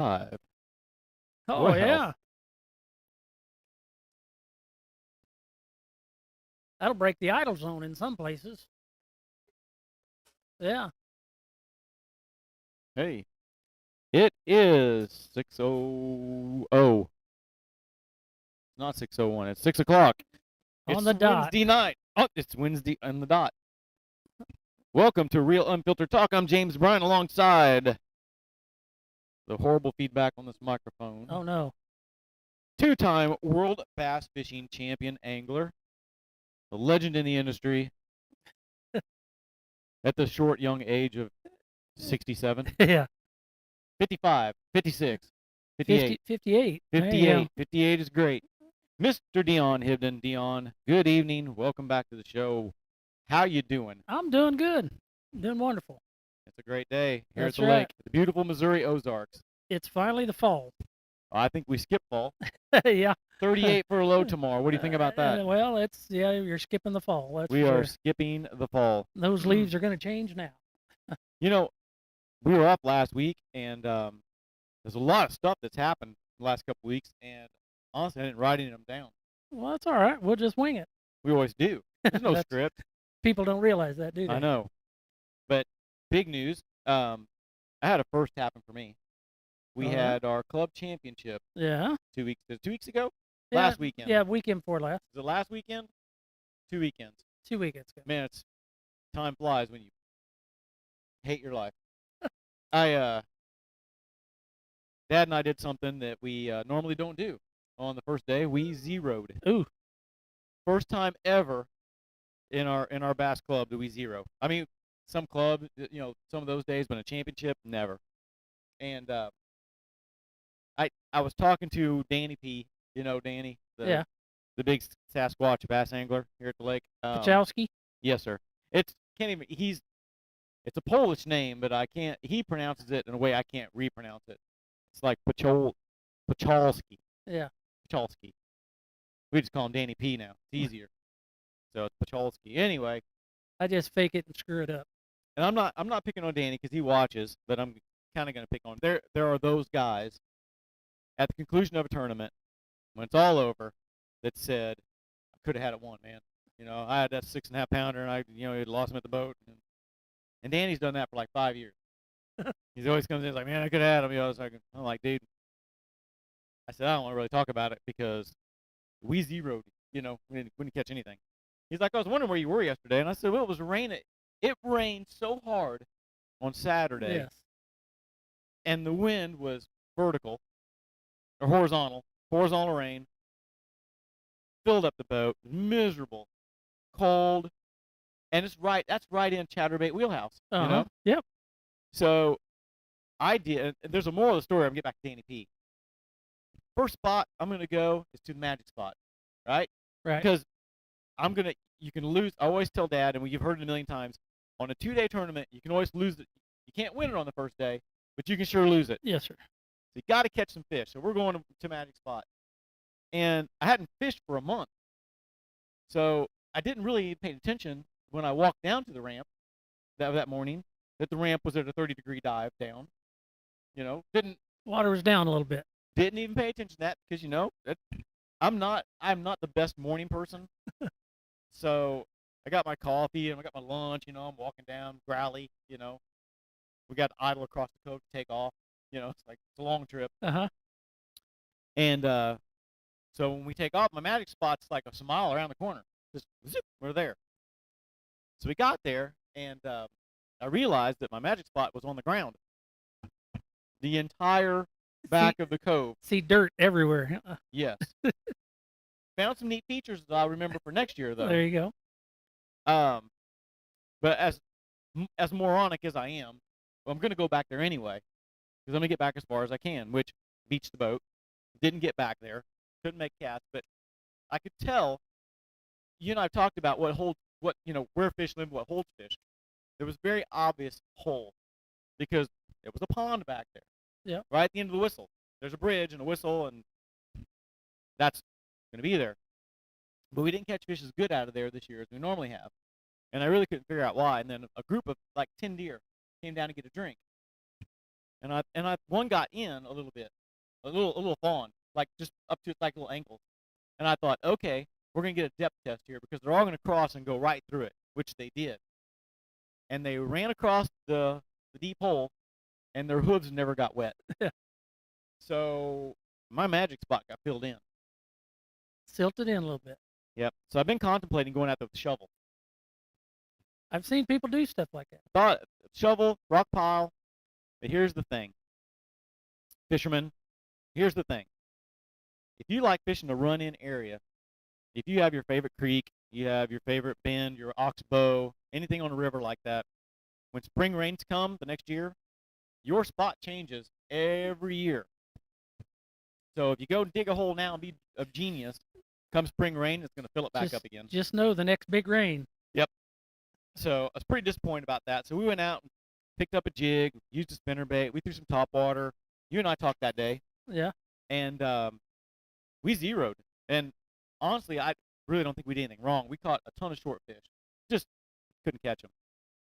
Five. Oh, Well, yeah. That'll break the idle zone in some places. Yeah. hey, it is 6:00. Not 6:01. It's 6 o'clock. On It's the dot. Wednesday night. Oh, it's Wednesday on the dot. Welcome to Real Unfiltered Talk. I'm James Bryan alongside the horrible feedback on this microphone. Oh, no. Two-time world bass fishing champion angler, a legend in the industry at the short young age of 67, Yeah. 55, 56, 50, 58, 58. There you 58. go. 58 is great. Mr. Dion Hibden. Dion, good evening. Welcome back to the show. How you doing? I'm doing good. Doing wonderful. It's a great day here That's at the right. lake, the beautiful Missouri Ozarks. It's finally the fall. I think we skipped fall. Yeah. 38 for a low tomorrow. What do you think about that? Well, you're skipping the fall. That's We for are sure. skipping the fall. Those leaves are going to change now. You know, we were up last week, and there's a lot of stuff that's happened the last couple weeks, and honestly, I didn't write any of them down. Well, that's all right. We'll just wing it. We always do. There's no That's- script. People don't realize that, do they? I know. But big news. I had a first happen for me. We Uh-huh. had our club championship Yeah. 2 weeks ago? Yeah, Last weekend. Yeah, weekend before last. Was it last weekend? 2 weekends. 2 weekends ago. Man, time flies when you hate your life. Dad and I did something that we normally don't do. On the first day, we zeroed. Ooh. First time ever in our bass club that we zero. I mean, some club, some of those days, but a championship, never. And I was talking to Danny P. You know Danny, Yeah. the big Sasquatch bass angler here at the lake. Pachowski? Yes, sir. It's a Polish name, but I can't. He pronounces it in a way I can't repronounce it. It's like Pacholski. Yeah. Pacholski. We just call him Danny P now. It's easier. So it's Pacholski. Anyway, I just fake it and screw it up. and I'm not picking on Danny because he watches, but I'm kind of going to pick on him. There are those guys at the conclusion of a tournament when it's all over that said I could have had it won, man. I had that 6.5 pounder and I lost him at the boat. And Danny's done that for like 5 years. He's always comes in and like, man, I could have had him. I'm like, dude. I said I don't want to really talk about it because we zeroed. We didn't catch anything. He's like, I was wondering where you were yesterday, and I said, well, it was raining. It rained so hard on Saturday, Yes. and the wind was vertical or horizontal rain. Filled up the boat, miserable, cold, and that's right in Chatterbait wheelhouse. Uh-huh. Yep. So I did. There's a moral of the story. I'm gonna get back to Danny P. First spot I'm gonna go is to the magic spot, right? Right. Because you can lose. I always tell Dad, and you've heard it a million times. On a 2-day tournament, you can always lose it. You can't win it on the first day, but you can sure lose it. Yes, sir. So you got to catch some fish. So we're going to magic spot, and I hadn't fished for a month, so I didn't really pay attention when I walked down to the ramp that morning. That the ramp was at a 30-degree dive down. Didn't Water was down a little bit. Didn't even pay attention to that because I'm not the best morning person. So I got my coffee and I got my lunch. I'm walking down Growly. We got idle across the cove to take off. It's a long trip. Uh-huh. And so when we take off, my magic spot's like a mile around the corner. Just zip, we're there. So we got there and I realized that my magic spot was on the ground. The entire back of the cove. See dirt everywhere. Yes. Found some neat features that I'll remember for next year, though. There you go. But as moronic as I am, I'm going to go back there anyway because I'm going to get back as far as I can, which beached the boat. Didn't get back there. Couldn't make casts, but I could tell. You and I have talked about where fish live, what holds fish. There was very obvious hole because it was a pond back there. Yeah. Right at the end of the whistle. There's a bridge and a whistle, and that's going to be there. But we didn't catch fish as good out of there this year as we normally have. And I really couldn't figure out why. And then a group of like 10 deer came down to get a drink. and one got in a little bit, a little fawn, like just up to its like little ankles. And I thought, okay, we're gonna get a depth test here because they're all gonna cross and go right through it, which they did. And they ran across the deep hole, and their hooves never got wet. So my magic spot got filled in. Silted in a little bit. Yep. So I've been contemplating going out there with a shovel. I've seen people do stuff like that. Thought shovel, rock pile. But here's the thing, fishermen. Here's the thing. If you like fishing a run-in area, if you have your favorite creek, you have your favorite bend, your oxbow, anything on a river like that, when spring rains come the next year, your spot changes every year. So if you go dig a hole now and be a genius, come spring rain, it's going to fill it back up again. Just know the next big rain. So I was pretty disappointed about that. So we went out and picked up a jig, used a spinnerbait. We threw some top water. You and I talked that day, Yeah. and we zeroed. And honestly, I really don't think we did anything wrong. We caught a ton of short fish, just couldn't catch them.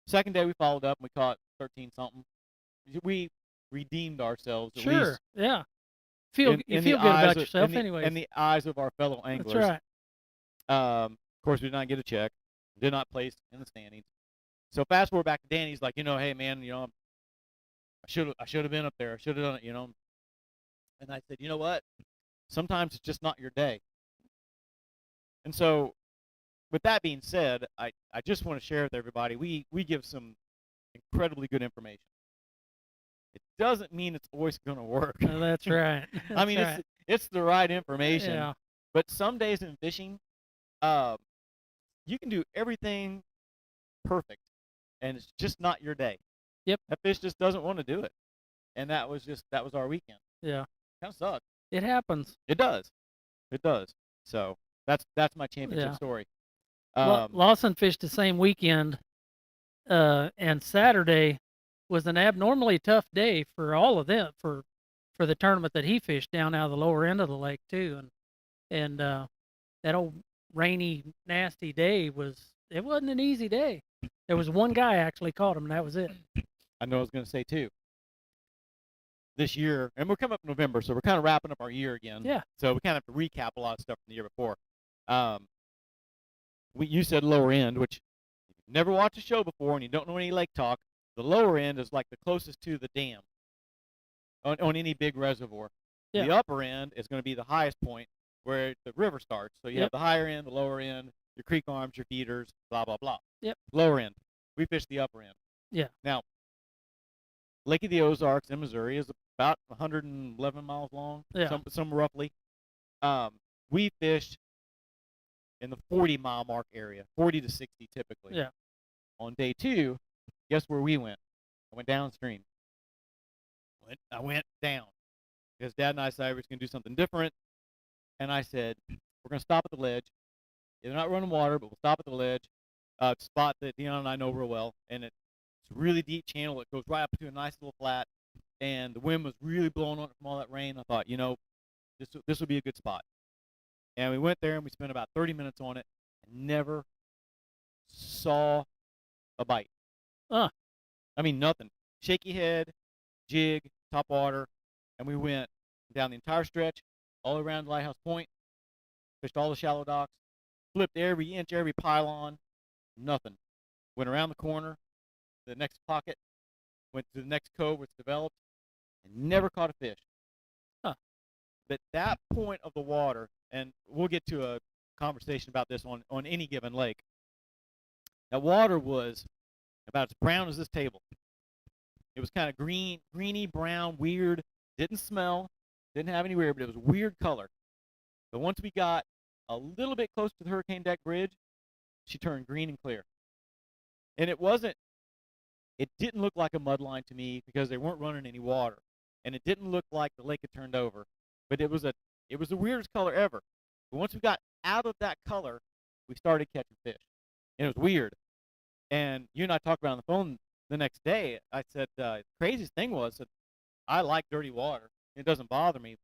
Second day we followed up and we caught 13 something. We redeemed ourselves at Sure. least Yeah. in You the feel good eyes about of, yourself, in the, anyways. in the eyes of our fellow That's anglers. right. Of course, we did not get a check. Did not place in the standings. So fast forward back to Danny's like, hey man, I should have been up there. I should have done it, And I said, you know what? Sometimes it's just not your day. And so, with that being said, I just want to share with everybody, we give some incredibly good information. It doesn't mean it's always going to work. That's right. I mean, That's right. it's the right information. Yeah. But some days in fishing, you can do everything perfect, and it's just not your day. Yep. That fish just doesn't want to do it, and that was our weekend. Yeah. Kind of sucks. It happens. It does. It does. So that's my championship Yeah. story. Lawson fished the same weekend, and Saturday was an abnormally tough day for all of them for the tournament that he fished down out of the lower end of the lake too, and that old rainy nasty day wasn't an easy day. There was one guy actually caught him, and that was it. I know I was going to say too. This year, and we're coming up November, so we're kind of wrapping up our year again. Yeah. So we kind of have to recap a lot of stuff from the year before. You said lower end, which if you've never watched a show before and you don't know any lake talk, the lower end is like the closest to the dam on any big reservoir. Yeah. The upper end is going to be the highest point where the river starts. So you have the higher end, the lower end, your creek arms, your feeders, blah, blah, blah. Yep. Lower end. We fish the upper end. Yeah. Now, Lake of the Ozarks in Missouri is about 111 miles long, Yeah. some roughly. We fished in the 40-mile mark area, 40 to 60 typically. Yeah. On day 2, guess where we went? I went downstream. I went down because Dad and I decided we were going to do something different. And I said, we're going to stop at the ledge. They're not running water, but we'll stop at the ledge. Spot that Dion and I know real well. And it's a really deep channel. It goes right up to a nice little flat. And the wind was really blowing on it from all that rain. I thought, this would be a good spot. And we went there and we spent about 30 minutes on it and never saw a bite. Huh. I mean, nothing. Shaky head, jig, top water, and we went down the entire stretch, all around Lighthouse Point, fished all the shallow docks, flipped every inch, every pylon, nothing. Went around the corner, the next pocket, went to the next cove where it's developed, and never caught a fish. Huh. But that point of the water, and we'll get to a conversation about this on any given lake, that water was about as brown as this table. It was kind of greeny, brown, weird, didn't smell, didn't have any weird, but it was a weird color. But once we got a little bit close to the Hurricane Deck Bridge, she turned green and clear. And it didn't look like a mud line to me because they weren't running any water. And it didn't look like the lake had turned over. But it was the weirdest color ever. But once we got out of that color, we started catching fish. And it was weird. And you and I talked about it on the phone the next day. I said, the craziest thing was that I like dirty water. It doesn't bother me.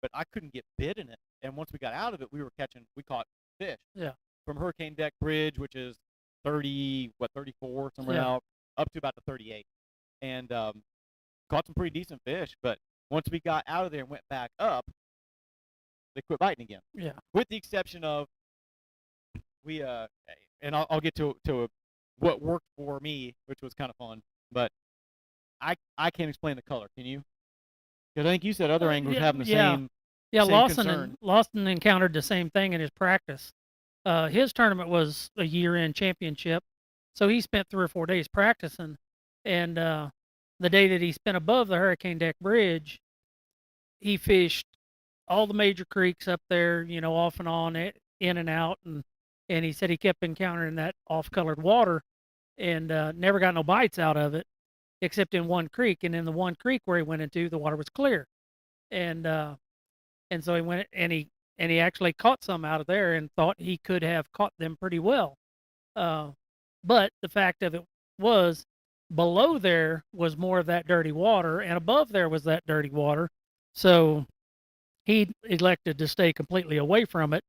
But I couldn't get bit in it. And once we got out of it, we caught fish. Yeah. From Hurricane Deck Bridge, which is 34, somewhere out, up to about the 38. And caught some pretty decent fish, but once we got out of there and went back up, they quit biting again. Yeah. With the exception of we and I'll get to what worked for me, which was kind of fun, but I can't explain the color. Can you? Because I think you said other anglers having the same. Yeah, same Lawson encountered the same thing in his practice. His tournament was a year-end championship, so he spent 3 or 4 days practicing. And the day that he spent above the Hurricane Deck Bridge, he fished all the major creeks up there, off and on, in and out, and he said he kept encountering that off-colored water, and never got no bites out of it, except in one creek. And in the one creek where he went into, the water was clear, and so he went and he actually caught some out of there and thought he could have caught them pretty well. But the fact of it was, below there was more of that dirty water, and above there was that dirty water. So he elected to stay completely away from it,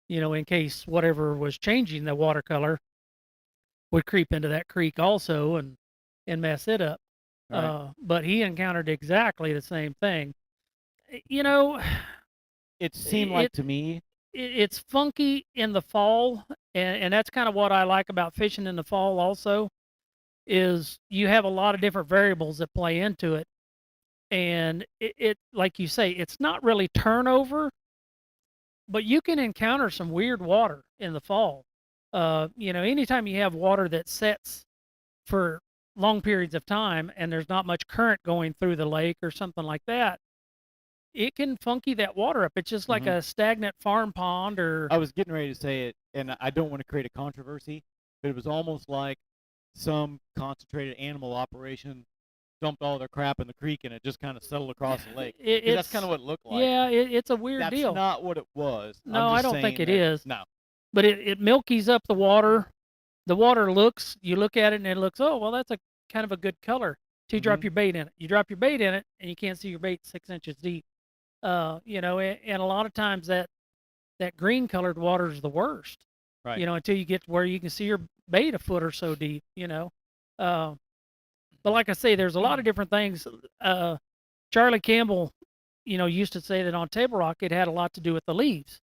in case whatever was changing the watercolor would creep into that creek also and mess it up. Right. But he encountered exactly the same thing. It seemed like to me it's funky in the fall, and that's kind of what I like about fishing in the fall also, is you have a lot of different variables that play into it. And it like you say, it's not really turnover, but you can encounter some weird water in the fall. Anytime you have water that sets for long periods of time and there's not much current going through the lake or something like that, it can funky that water up. It's just like a stagnant farm pond. Or I was getting ready to say it, and I don't want to create a controversy, but it was almost like some concentrated animal operation dumped all their crap in the creek and it just kind of settled across the lake. That's kind of what it looked like. Yeah, it's a weird deal. That's not what it was. No, I don't think it is. No. But it milkies up the water. The water you look at it and it looks, oh, well, that's a kind of a good color. So you drop your bait in it. You drop your bait in it and you can't see your bait 6 inches deep. And a lot of times that green colored water is the worst. Right. Until you get to where you can see your bait a foot or so deep, But like I say, there's a lot of different things. Charlie Campbell, used to say that on Table Rock, it had a lot to do with the leaves.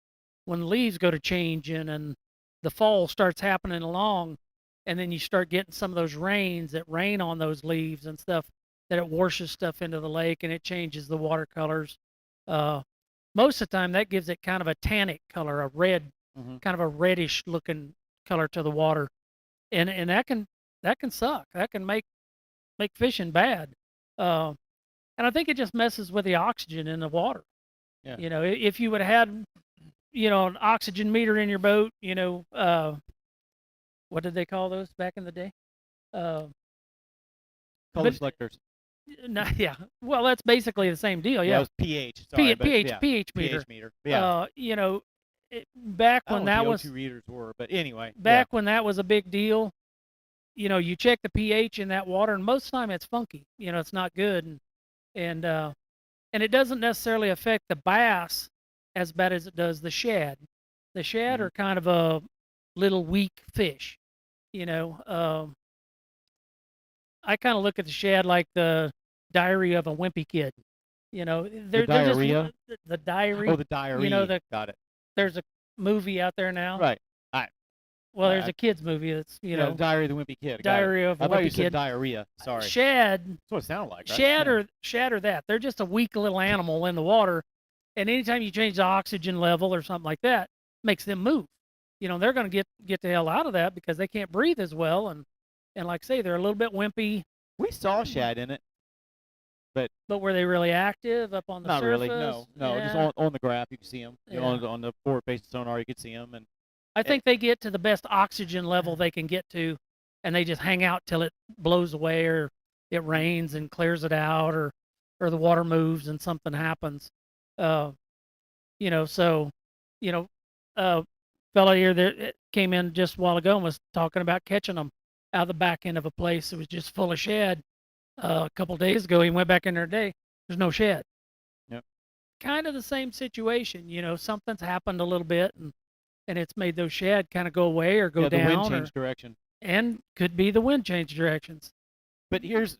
When the leaves go to changing and the fall starts happening along, and then you start getting some of those rains that rain on those leaves and stuff, that it washes stuff into the lake and it changes the watercolors. Most of the time, that gives it kind of a tannic color, a red, kind of a reddish looking color to the water, and that can suck. That can make fishing bad. And I think it just messes with the oxygen in the water. Yeah. If you would have had, an oxygen meter in your boat, what did they call those back in the day? Color selectors. No, yeah. Well, that's basically the same deal. Yeah. Well, it was pH. Sorry, pH meter. pH meter. Yeah. Back when that the was O2 readers were, but anyway. Back when that was a big deal, you check the pH in that water, and most of the time it's funky. It's not good, and it doesn't necessarily affect the bass as bad as it does the shad. The shad are kind of a little weak fish. I kind of look at the shad like the Diary of a Wimpy Kid. The diarrhea. The diary. Oh, the diarrhea. Got it. There's a movie out there now. Right. Well, there's a kids movie that's Diary of the Wimpy Kid. Diary of a Wimpy Kid. I thought you said diarrhea. Sorry. Shad. That's what it sounded like. Right? Shad or that. They're just a weak little animal in the water, and anytime you change the oxygen level or something like that, makes them move. They're going to get the hell out of that because they can't breathe as well, and like I say, they're a little bit wimpy. We saw shad in it, but were they really active up on the surface? Not really. No. Yeah. Just on the graph you can see them. On the forward-facing sonar you could see them, and I think they get to the best oxygen level they can get to, and they just hang out till it blows away, or it rains and clears it out, or the water moves and something happens. Fella here that came in just a while ago and was talking about catching them out of the back end of a place that was just full of shad. A couple of days ago, he went back in there today. There's no shad. Yep. Kind of the same situation. Something's happened a little bit, and it's made those shad kind of go away or go down. The wind changed direction. And could be the wind change directions. But here's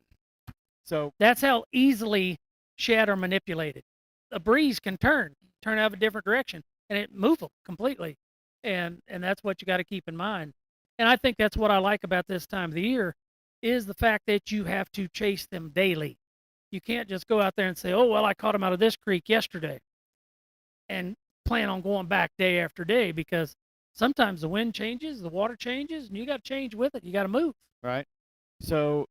So That's how easily shad are manipulated. A breeze can turn out of a different direction, and it move them completely. And that's what you got to keep in mind. And I think that's what I like about this time of the year is the fact that you have to chase them daily. You can't just go out there and say, "Oh, well, I caught them out of this creek yesterday," and plan on going back day after day because sometimes the wind changes, the water changes, and you got to change with it. You got to move. right. So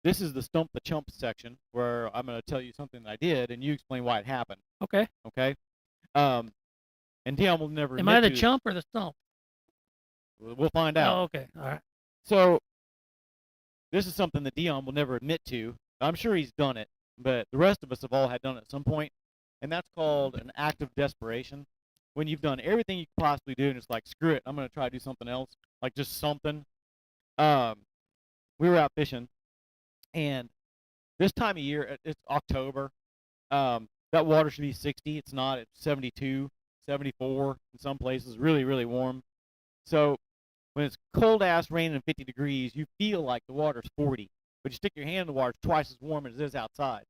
this is the Stump the Chump section where I'm going to tell you something that I did, and you explain why it happened. Okay. Okay. And Dion will never. Am admit I the to- chump or the stump? We'll find out. Oh, okay. All right. So this is something that Dion will never admit to. I'm sure he's done it, but the rest of us have all had done it at some point, and that's called an act of desperation. When you've done everything you could possibly do, and it's like, screw it, I'm going to try to do something else, like just something. We were out fishing, and this time of year, it's October. That water should be 60. It's not. It's 72, 74 in some places. Really, really warm. So when it's cold ass raining and 50 degrees, you feel like the water's 40. But you stick your hand in the water, it's twice as warm as it is outside.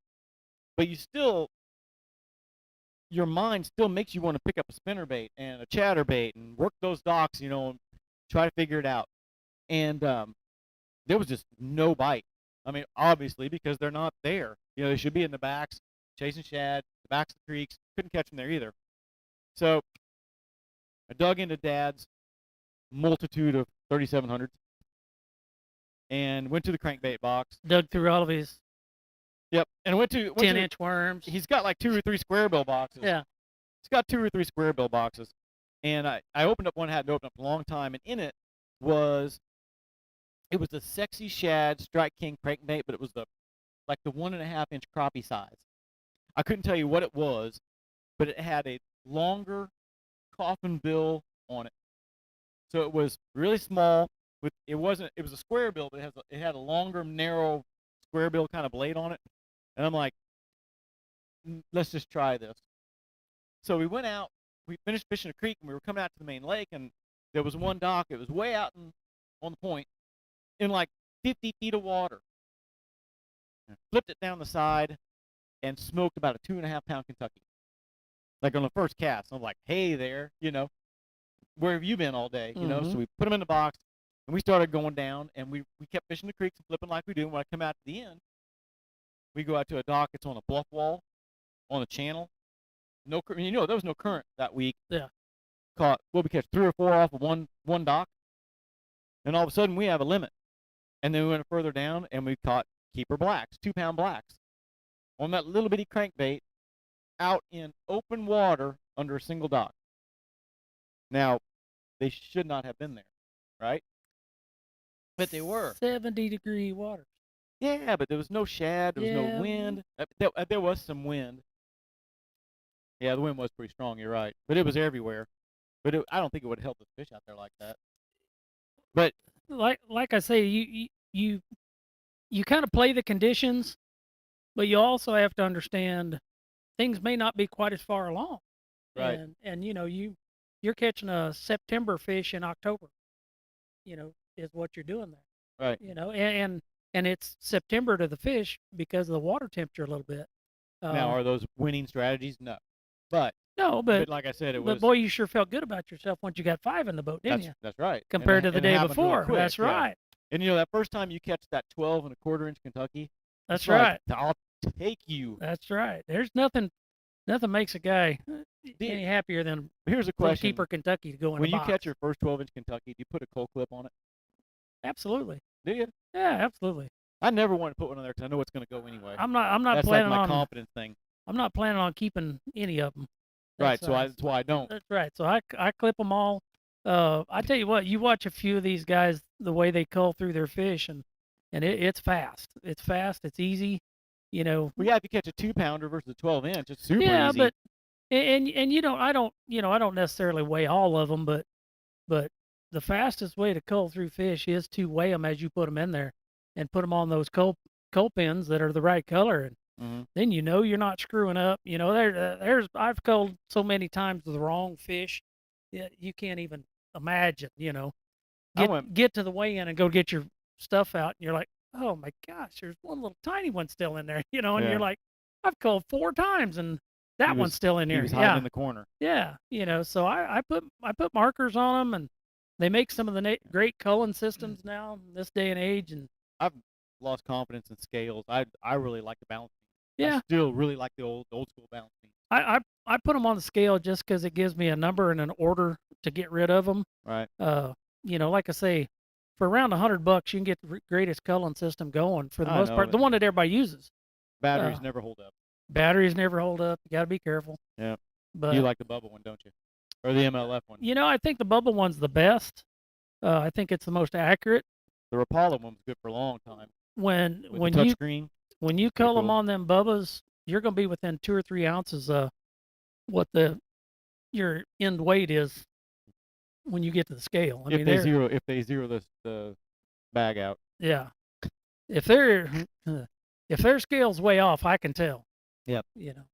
But you still, your mind still makes you want to pick up a spinnerbait and a chatterbait and work those docks, and try to figure it out. And there was just no bite. I mean, obviously, because they're not there. They should be in the backs, chasing shad, the backs of the creeks. Couldn't catch them there either. So I dug into Dad's multitude of 3700s and went to the crankbait box. Dug through all of his Yep, and went to 10-inch worms. He's got like 2 or 3 square bill boxes. Yeah. He's got 2 or 3 square bill boxes, and I opened up one. Hadn't opened up in a long time, and in it was the Sexy Shad Strike King crankbait, but it was the 1.5-inch crappie size. I couldn't tell you what it was, but it had a longer coffin bill on it. So it was really small. It was a square bill, but it had a longer, narrow square bill kind of blade on it. And I'm like, let's just try this. So we went out. We finished fishing a creek, and we were coming out to the main lake, and there was one dock. It was way out on the point in like 50 feet of water. I flipped it down the side and smoked about a 2.5-pound Kentucky. Like on the first cast. I'm like, hey there, where have you been all day? Mhm. So we put them in the box, and we started going down, and we kept fishing the creeks and flipping like we do. And when I come out to the end, we go out to a dock. It's on a bluff wall, on a channel. No, there was no current that week. Yeah. We catch 3 or 4 off of one dock, and all of a sudden we have a limit. And then we went further down, and we caught keeper blacks, 2-pound blacks, on that little bitty crankbait, out in open water under a single dock. Now, they should not have been there, right? But they were. 70-degree water. Yeah, but there was no shad. There was Yeah. no wind. There was some wind. Yeah, the wind was pretty strong. You're right, but it was everywhere. But I don't think it would help us fish out there like that. But Like I say, you kind of play the conditions, but you also have to understand things may not be quite as far along. Right. And you're catching a September fish in October. Is what you're doing there. right, And it's September to the fish because of the water temperature a little bit. now are those winning strategies? No, but No, but like I said, it but was. boy, you sure felt good about yourself once you got 5 in the boat, didn't you? That's right. Compared to And the it day happened really before. quick, That's yeah. right. And that first time you catch that 12 1/4-inch Kentucky, That's it's like, right. I'll take you. That's right. There's nothing makes a guy The- any happier than Here's a little question: keeper Kentucky to go in when the you box. catch your first 12-inch Kentucky, do you put a coal clip on it? Absolutely. Do you? Yeah, absolutely. I never want to put one on there because I know it's going to go anyway. I'm not That's like planning my on confidence thing. I'm not planning on keeping any of them. Right. So that's why I don't. That's right. So I clip them all. I tell you what, you watch a few of these guys, the way they cull through their fish, and it's fast. It's fast. It's easy. Well, yeah, if you catch a 2-pounder versus a 12-inch, it's super Yeah, easy. but and I don't necessarily weigh all of them, but the fastest way to cull through fish is to weigh them as you put them in there, and put them on those cull pins that are the right color, and Mhm. then you're not screwing up. There's I've culled so many times the wrong fish, you can't even imagine. I went- Get to the weigh-in and go get your stuff out, and you're like, oh my gosh, there's one little tiny one still in there, and Yeah. you're like, I've called 4 times and He that one's was still in he here. was hiding Yeah. in the corner. Yeah. So I put markers on them, and they make some of the great culling systems now in this day and age. And I've lost confidence in scales. I really like the balance beam. I yeah, still really like the old school balance beam. I put them on the scale just because it gives me a number and an order to get rid of them. Right. Like I say, for around $100, you can get the greatest culling system going for the I most know, part. The one that everybody uses. Batteries Uh, never hold up. Batteries never hold up. You got to be careful. Yeah. But You like the bubble one, don't you? Or the MLF one? I think the bubble one's the best. I think it's the most accurate. The Rapala one was good for a long time. When With when the you touchscreen. when you Pretty cull them cool. on them bubbas, you're gonna be within 2 or 3 ounces of what your end weight is when you get to the scale. I If mean, they they're zero the bag out. yeah. If they're if their scale's way off, I can tell. Yep.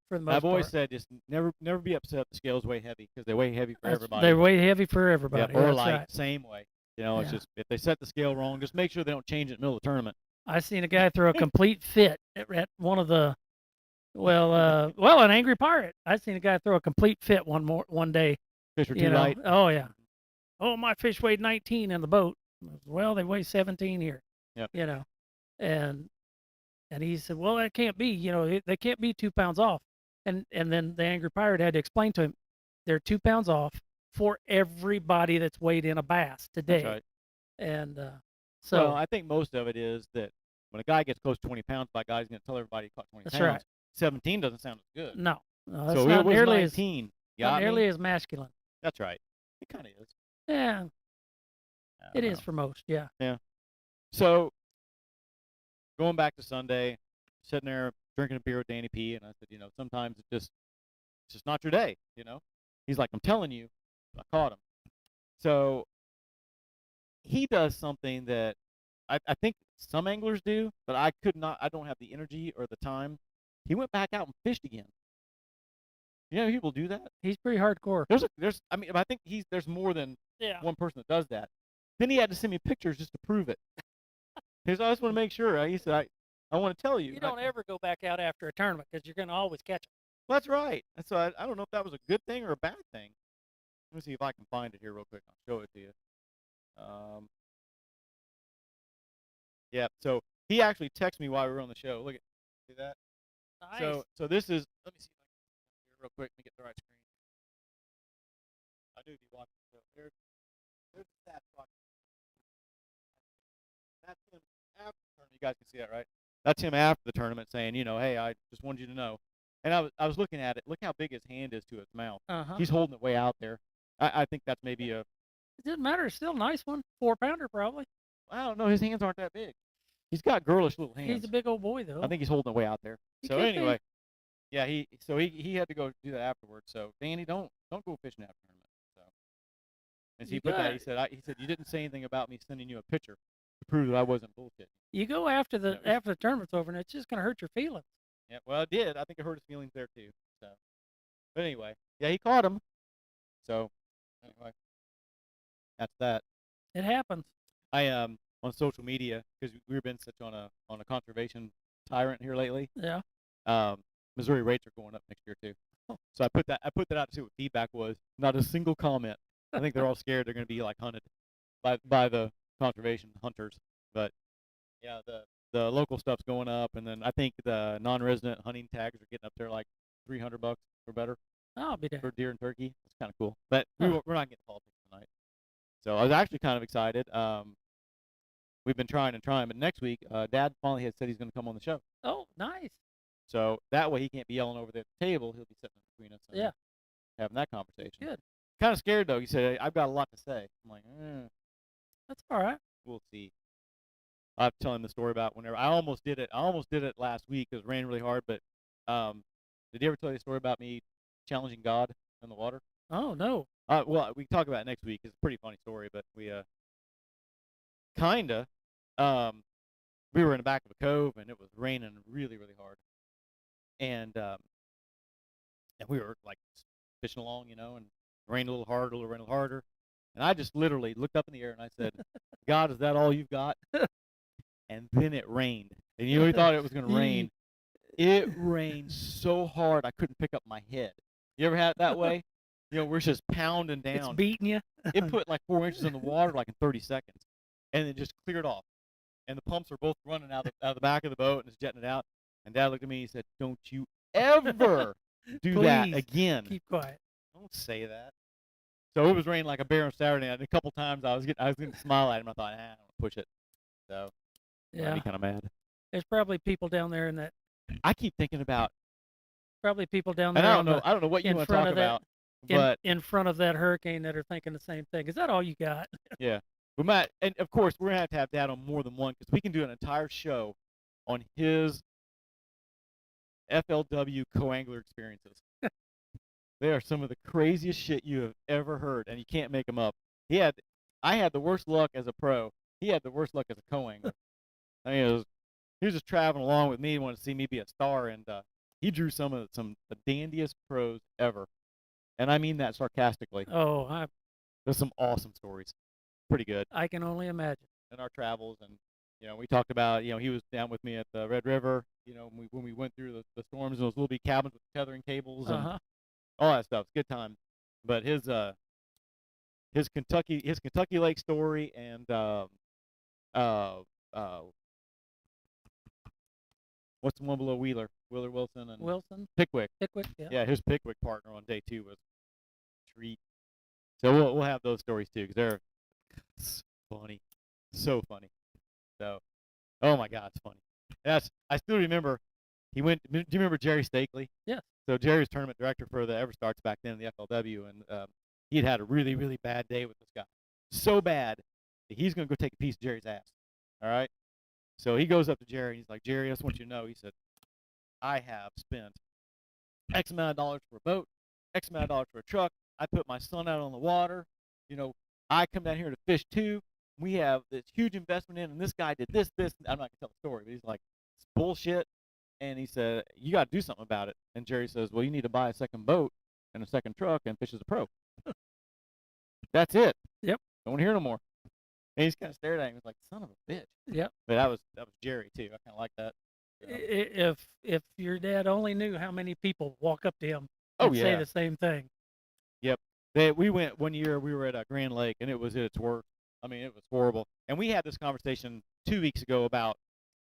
For the most I've always part. said just never be upset if the scale's way heavy because they weigh heavy for everybody. They're way heavy for everybody. Yep, or That's light, right. same way. It's Yeah. just if they set the scale wrong, just make sure they don't change it in the middle of the tournament. I seen a guy throw a complete fit at one of the an Angry Pirate. I seen a guy throw a complete fit one day. Fish are too light. Oh yeah. Oh, my fish weighed 19 in the boat. Well, they weigh 17 here. Yep. And he said, well, that can't be. They can't be 2 pounds off. And then the Angry Pirate had to explain to him, they're 2 pounds off for everybody that's weighed in a bass today. That's right. And Well, I think most of it is that when a guy gets close to 20 pounds, by guy's going to tell everybody he caught 20 That's pounds. right. 17 doesn't sound as good. No, that's So not it was nearly 19. not Got nearly me? as masculine. That's right. It kind of is. Yeah, I it don't is know. for most. Yeah. So going back to Sunday, sitting there drinking a beer with Danny P, and I said, sometimes it's just not your day. He's like, I'm telling you, I caught him. So he does something that I think some anglers do, but I don't have the energy or the time. He went back out and fished again. People do that. He's pretty hardcore. I think there's more than Yeah. one person that does that. Then he had to send me pictures just to prove it. He said, I just want to make sure. He said, I want to tell you. You don't ever go back out after a tournament because you're going to always catch them. Well, that's right. And so I don't know if that was a good thing or a bad thing. Let me see if I can find it here real quick. I'll show it to you. Yeah, so he actually texted me while we were on the show. Look at, see that? Nice. So this is, let me see if I can here real quick. Let me get the right screen. I do be watching the show. There's the stats box. That's him after the tournament. You guys can see that, right? That's him after the tournament saying, hey, I just wanted you to know. And I was looking at it. Look how big his hand is to his mouth. Uh-huh. He's holding it way out there. I think that's maybe It doesn't matter. It's still a nice one. 4-pounder probably. I don't know. His hands aren't that big. He's got girlish little hands. He's a big old boy though. I think he's holding it way out there. He So could be. anyway, yeah, he had to go do that afterwards. So Danny, don't go fishing after tournament. So, and so he You put that. got- He said you didn't say anything about me sending you a picture to prove that I wasn't bullshit. You go after Yeah. after the tournament's over, and it's just going to hurt your feelings. Yeah, well, it did. I think it hurt his feelings there too. So, but anyway, yeah, he caught him. So anyway, that's that. It happens. I on social media because we've been such on a conservation tyrant here lately. Yeah. Missouri rates are going up next year too. So I put that out to see what feedback was. Not a single comment. I think they're all scared they're going to be like hunted by the conservation hunters. But yeah, the local stuff's going up, and then I think the non-resident hunting tags are getting up there like $300 or better I'll be there. for deer and turkey. It's kind of cool. But Huh. we're not getting politics tonight. So I was actually kind of excited. We've been trying, but next week, Dad finally had said he's going to come on the show. Oh, nice. So that way he can't be yelling over there at the table. He'll be sitting in between us and Yeah. having that conversation. Good. Kind of scared, though. He said, I've got a lot to say. I'm like, That's all right. we'll see. I have to tell him the story about whenever I almost did it. I almost did it last week because it rained really hard. But did he ever tell you a story about me challenging God in the water? Oh no. Well, we can talk about it next week. It's a pretty funny story, but we kinda we were in the back of a cove and it was raining really, really hard, and we were like fishing along, and it rained a little harder, rained a little harder, and I just literally looked up in the air and I said, "God, is that all you've got?" and then it rained. And you thought it was going to rain. It rained so hard I couldn't pick up my head. You ever had it that way? We're just pounding It's down. beating you. It put like 4 inches in the water like in 30 seconds, and it just cleared off. And the pumps are both running out of the back of the boat and it's jetting it out. And Dad looked at me and he said, "Don't you ever do that Please, again." Keep quiet. Don't say that. So it was raining like a bear on Saturday night. And a couple times I was getting to smile at him. I thought, I don't want to push it. So Yeah. I'd be kind of mad. There's probably people down there in that. I keep thinking about, Probably people down and there. I don't know what you in want to front talk of that- about, but in front of that hurricane that are thinking the same thing. Is that all you got? yeah, we might, and of course we're gonna have to have Dad on more than one because we can do an entire show on his FLW co-angler experiences. They are some of the craziest shit you have ever heard, and you can't make them up. I had the worst luck as a pro. He had the worst luck as a co-angler. I mean, he was just traveling along with me, he wanted to see me be a star, and he drew some of the dandiest pros ever, and I mean that sarcastically. Oh, There's some awesome stories, pretty good, I can only imagine. in our travels, and we talked about, he was down with me at the Red River, when we went through the storms in those little bitty cabins with tethering cables and all that stuff. It's a good time. But his Kentucky Lake story and what's the one below Wheeler Wilson and Wilson, Pickwick. yeah. Yeah, his Pickwick partner on day 2 was a treat. So we'll have those stories too because they're funny, so funny. So, oh my God, it's funny. I still remember he went. Do you remember Jerry Stakely? Yes. So Jerry's tournament director for the Everstarts back then in the FLW, and he had a really, really bad day with this guy. So bad that he's going to go take a piece of Jerry's ass. All right? So he goes up to Jerry, and he's like, "Jerry, I just want you to know," he said, "I have spent X amount of dollars for a boat, X amount of dollars for a truck. I put my son out on the water. I come down here to fish too. We have this huge investment in, and this guy did this. I'm not going to tell the story, but he's like, it's bullshit." And he said, "You got to do something about it." And Jerry says, "Well, you need to buy a second boat and a second truck and fish as a pro." That's it. Yep. Don't want to hear no more. And he's kind of stared at him. He was like, "Son of a bitch." Yep. But that was Jerry too. I kind of like that. If your dad only knew how many people walk up to him Oh, and say yeah. the same thing. Yep. We went one year. We were at Grand Lake, and it was at its worst. I mean, it was horrible. And we had this conversation 2 weeks ago about,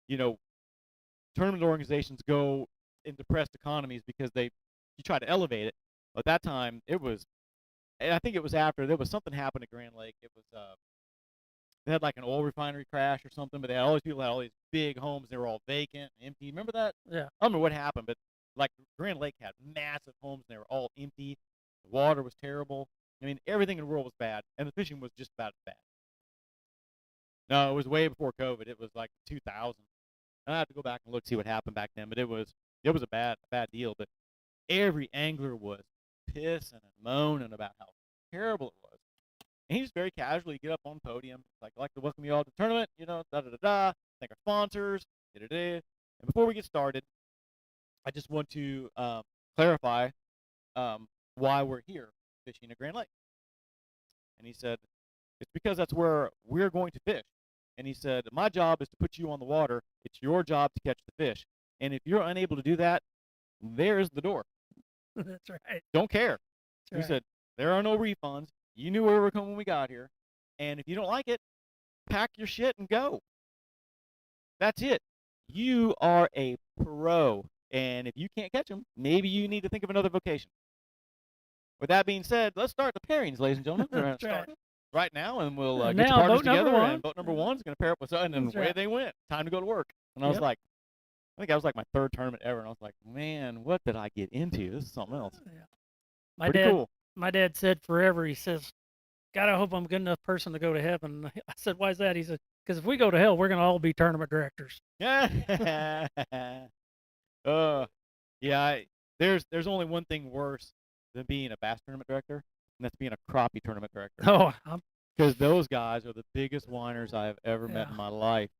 tournament organizations go in depressed economies because you try to elevate it. But at that time, and I think it was after there was something happened at Grand Lake. It was they had like an oil refinery crash or something, but they had all these people had all these big homes. They were all vacant, empty. Remember that? Yeah. I don't know what happened, but like Grand Lake had massive homes and they were all empty. The water was terrible. I mean, everything in the world was bad, and the fishing was just about as bad. No, it was way before COVID. It was like 2000. I have to go back and look see what happened back then, but it was a bad deal. But every angler was pissing and moaning about how terrible it was. And he just very casually get up on the podium, like, "I'd like to welcome you all to the tournament, thank our sponsors, And before we get started, I just want to clarify why we're here fishing at Grand Lake." And he said, "It's because that's where we're going to fish." And he said, "My job is to put you on the water. It's your job to catch the fish. And if you're unable to do that, there's the door. That's right. Don't care." That's He right. said, "There are no refunds. You knew where we were coming when we got here. And if you don't like it, pack your shit and go. That's it. You are a pro. And if you can't catch them, maybe you need to think of another vocation." With that being said, let's start the pairings, ladies and gentlemen. We're going to That's start right now, and we'll get Now, your partners boat number together. one. And boat number one's going to pair up with us, and then That's away right. they went. Time to go to work. And I was Yep. like, I think that was like my third tournament ever, and I was like, man, what did I get into? This is something else. Yeah. My Pretty dad, cool. my dad said forever. He says, "God, I hope I'm a good enough person to go to heaven." I said, "Why is that?" He said, "Because if we go to hell, we're gonna all be tournament directors." Yeah. Yeah. There's only one thing worse than being a bass tournament director, and that's being a crappie tournament director. Oh, Because those guys are the biggest whiners I have ever met Yeah. in my life,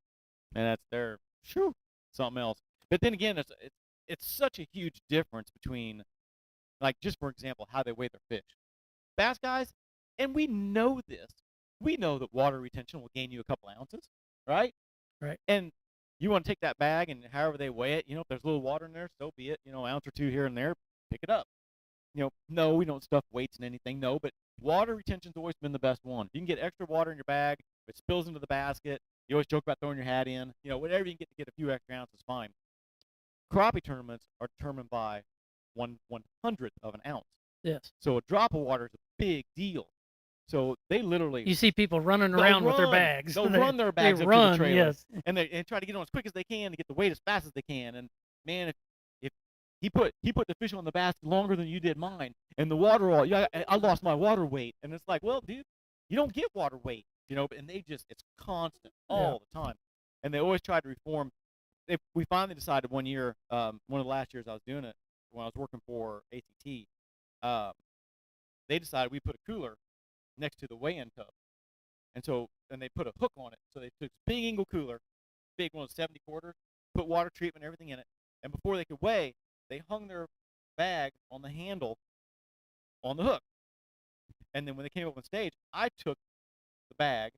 and they're something else. But then again, it's such a huge difference between, like, just for example, how they weigh their fish. Bass guys, and we know this. We know that water retention will gain you a couple ounces, right? Right. And you want to take that bag and however they weigh it, if there's a little water in there, so be it. An ounce or two here and there, pick it up. No, we don't stuff weights in anything. No, but water retention's always been the best one. If you can get extra water in your bag, if it spills into the basket, you always joke about throwing your hat in. Whatever you can get to get a few extra ounces, fine. Crappie tournaments are determined by 1/100th of an ounce. Yes. So a drop of water is a big deal. So they literally You see people running around with their bags. They'll run their bags they up run, to the trailer, yes. and try to get on as quick as they can to get the weight as fast as they can. And man, if he put the fish on the basket longer than you did mine, and the water I lost my water weight, and it's like, well, dude, you don't get water weight, and it's constant all the time, and they always try to reform. We finally decided one year, one of the last years I was doing it, when I was working for ACT, they decided we put a cooler next to the weigh-in tub. And they put a hook on it. So they took this big Engel cooler, big one of 70 quarters, put water treatment and everything in it. And before they could weigh, they hung their bag on the handle on the hook. And then when they came up on stage, I took the bag,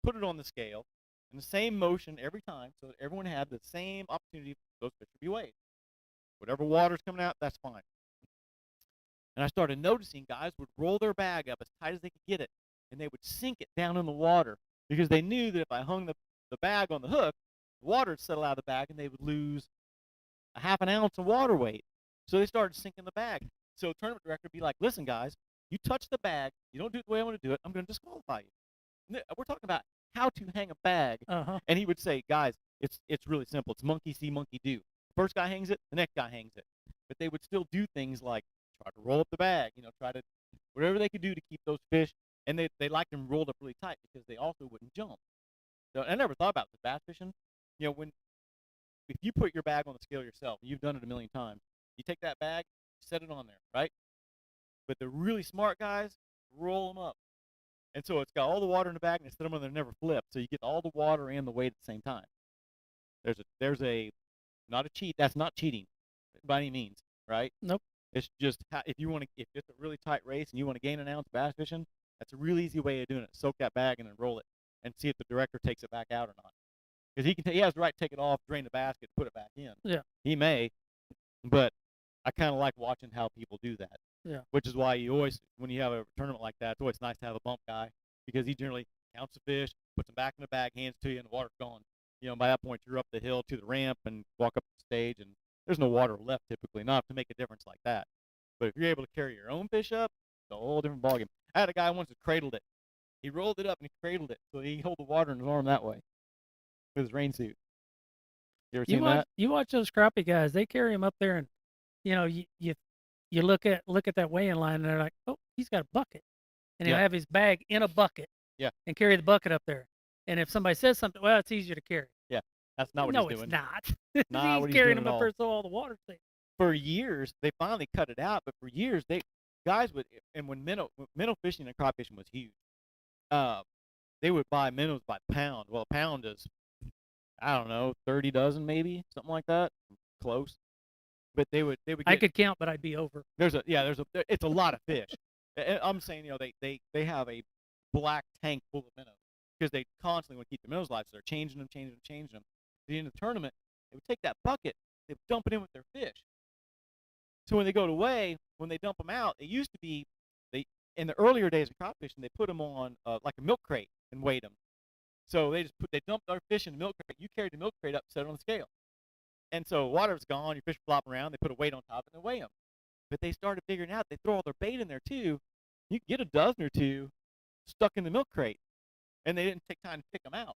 put it on the scale, in the same motion every time, so that everyone had the same opportunity for those fish to be weighed. Whatever water's coming out, that's fine. And I started noticing guys would roll their bag up as tight as they could get it, and they would sink it down in the water because they knew that if I hung the bag on the hook, the water would settle out of the bag and they would lose a half an ounce of water weight. So they started sinking the bag. So the tournament director would be like, listen, guys, you touch the bag, you don't do it the way I want to do it, I'm going to disqualify you. We're talking about how to hang a bag. And he would say, guys, it's really simple. It's monkey see, monkey do. The first guy hangs it, the next guy hangs it. But they would still do things like try to roll up the bag, try to whatever they could do to keep those fish. And they liked them rolled up really tight because they also wouldn't jump. So I never thought about the bass fishing. If you put your bag on the scale yourself, and you've done it a million times, you take that bag, set it on there, right? But the really smart guys roll them up. And so it's got all the water in the bag, and they set them on there, never flip. So you get all the water and the weight at the same time. There's a not a cheat. That's not cheating by any means, right? Nope. It's just if it's a really tight race and you want to gain an ounce bass fishing, that's a really easy way of doing it. Soak that bag and then roll it, and see if the director takes it back out or not. Because he has the right to take it off, drain the basket, put it back in. Yeah. He may, but I kind of like watching how people do that. Yeah. Which is why you always, when you have a tournament like that, it's always nice to have a bump guy because he generally counts the fish, puts them back in the bag, hands to you, and the water's gone. By that point, you're up the hill to the ramp and walk up the stage, and there's no water left typically, not to make a difference like that. But if you're able to carry your own fish up, it's a whole different ballgame. I had a guy once that cradled it. He rolled it up and he cradled it so he hold the water in his arm that way with his rain suit. You ever seen that? You watch those crappie guys; they carry them up there, and you look at that weighing line, and they're like, oh, he's got a bucket, and he'll have his bag in a bucket, and carry the bucket up there. And if somebody says something, well, it's easier to carry. Yeah, that's not what he's doing. No, it's not. Not he's carrying them up there so all the water's safe. For years, they finally cut it out, but for years, guys would, and when minnow fishing and crappie fishing was huge, they would buy minnows by pound. Well, a pound is, I don't know, 30 dozen maybe, something like that, close. But they would. I could count, but I'd be over. It's a lot of fish. I'm saying, they have a black tank full of minnows because they constantly want to keep the minnows alive, so they're changing them. At the end of the tournament, they would take that bucket, they would dump it in with their fish. So when they go to weigh, when they dump them out, it used to be in the earlier days of crappie fishing, they put them on like a milk crate and weighed them. So they dumped our fish in the milk crate. You carried the milk crate up, set it on the scale. And so water's gone, your fish flop around, they put a weight on top and they weigh them. But they started figuring out they throw all their bait in there too. You can get a dozen or two stuck in the milk crate. And they didn't take time to pick them out.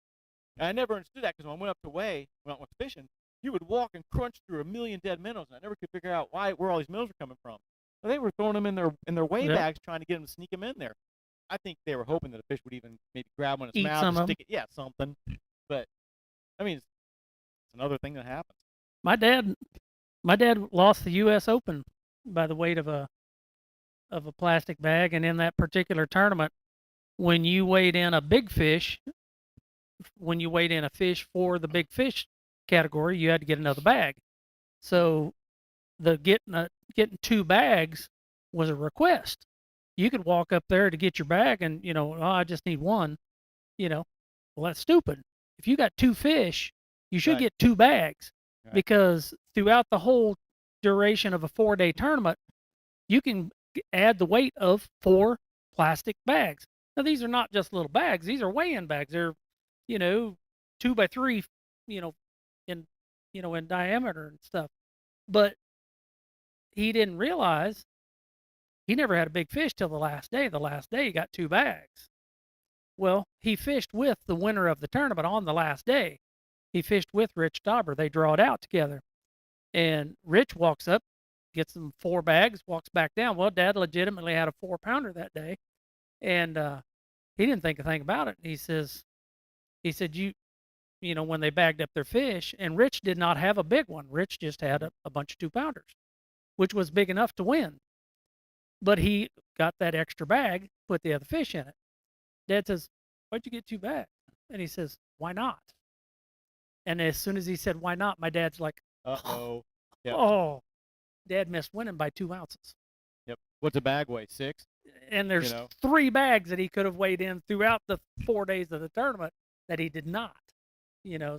And I never understood that because when I went up to weigh, when I went fishing, you would walk and crunch through a million dead minnows, and I never could figure out where all these minnows were coming from. Well, they were throwing them in their weigh bags, trying to get them to sneak them in there. I think they were hoping that a fish would even maybe grab one in its mouth and stick it. Yeah, something. But I mean, it's another thing that happens. My dad lost the U.S. Open by the weight of a plastic bag, and in that particular tournament, when you weighed in a big fish, when you weighed in a fish for the big fish category, you had to get another bag. So the getting two bags was a request. You could walk up there to get your bag and, I just need one, well, that's stupid. If you got two fish You should Right. get 2 bags Right. because throughout the whole duration of a 4-day tournament, you can add the weight of 4 plastic bags. Now, these are not just little bags; these are weigh-in bags. They're, 2 by 3, you know, in in diameter and stuff. But he didn't realize he never had a big fish till the last day. The last day, he got 2 bags. Well, he fished with the winner of the tournament on the last day. He fished with Rich Dauber. They draw it out together. And Rich walks up, gets them 4 bags, walks back down. Well, Dad legitimately had a 4-pounder that day. And he didn't think a thing about it. He said, when they bagged up their fish, and Rich did not have a big one. Rich just had a bunch of 2-pounders, which was big enough to win. But he got that extra bag, put the other fish in it. Dad says, "Why'd you get 2 bags?" And he says, "Why not?" And as soon as he said, "Why not?" my dad's like, Uh-oh. Yep. "Oh, Dad missed winning by 2 ounces." Yep. What's a bag weigh? 6? And there's know? 3 bags that he could have weighed in throughout the 4 days of the tournament that he did not.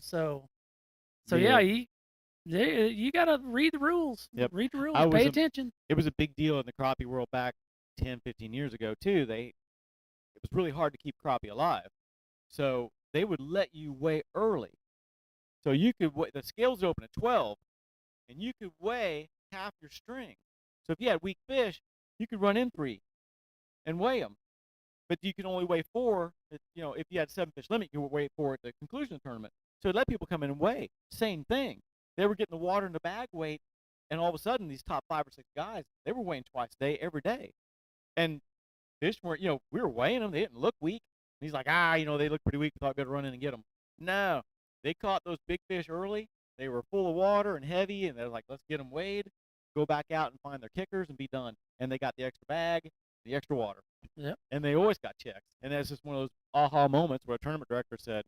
So Yeah. you got to read the rules. Yep. Read the rules. I was Pay a- attention. It was a big deal in the crappie world back 10, 15 years ago too. It was really hard to keep crappie alive. So they would let you weigh early. So you could weigh, the scales open at 12, and you could weigh half your string. So if you had weak fish, you could run in 3 and weigh them. But you can only weigh 4. If you had 7 fish limit, you could weigh 4 at the conclusion of the tournament. So let people come in and weigh. Same thing. They were getting the water in the bag weight, and all of a sudden, these top 5 or 6 guys, they were weighing twice a day, every day. And fish weren't, we were weighing them. They didn't look weak. And he's like, they look pretty weak. We thought we'd better run in and get them. No, they caught those big fish early. They were full of water and heavy, and they're like, let's get them weighed, go back out and find their kickers and be done. And they got the extra bag, the extra water. Yep. And they always got checks. And that's just one of those aha moments where a tournament director said,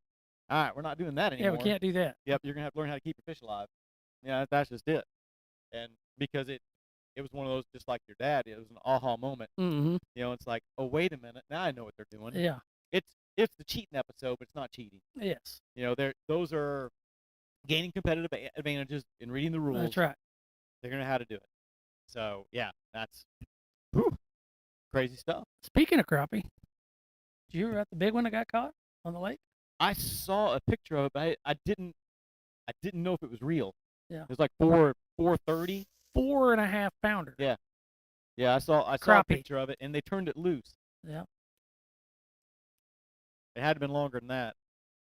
all right, we're not doing that anymore. Yeah, we can't do that. Yep, you're going to have to learn how to keep your fish alive. Yeah, that's just it. And because it was one of those, just like your dad, it was an aha moment. Mm-hmm. It's like, oh, wait a minute, now I know what they're doing. Yeah. It's the cheating episode, but it's not cheating. Yes. Those are gaining competitive advantages in reading the rules. That's right. They're going to know how to do it. So, yeah, that's crazy stuff. Speaking of crappie, did you hear about the big one that got caught on the lake? I saw a picture of it, but I didn't know if it was real. Yeah. It was like 430. 4.5 pounder. Yeah. Yeah, I saw a Crappie. picture of it, and they turned it loose. Yeah. It had been longer than that.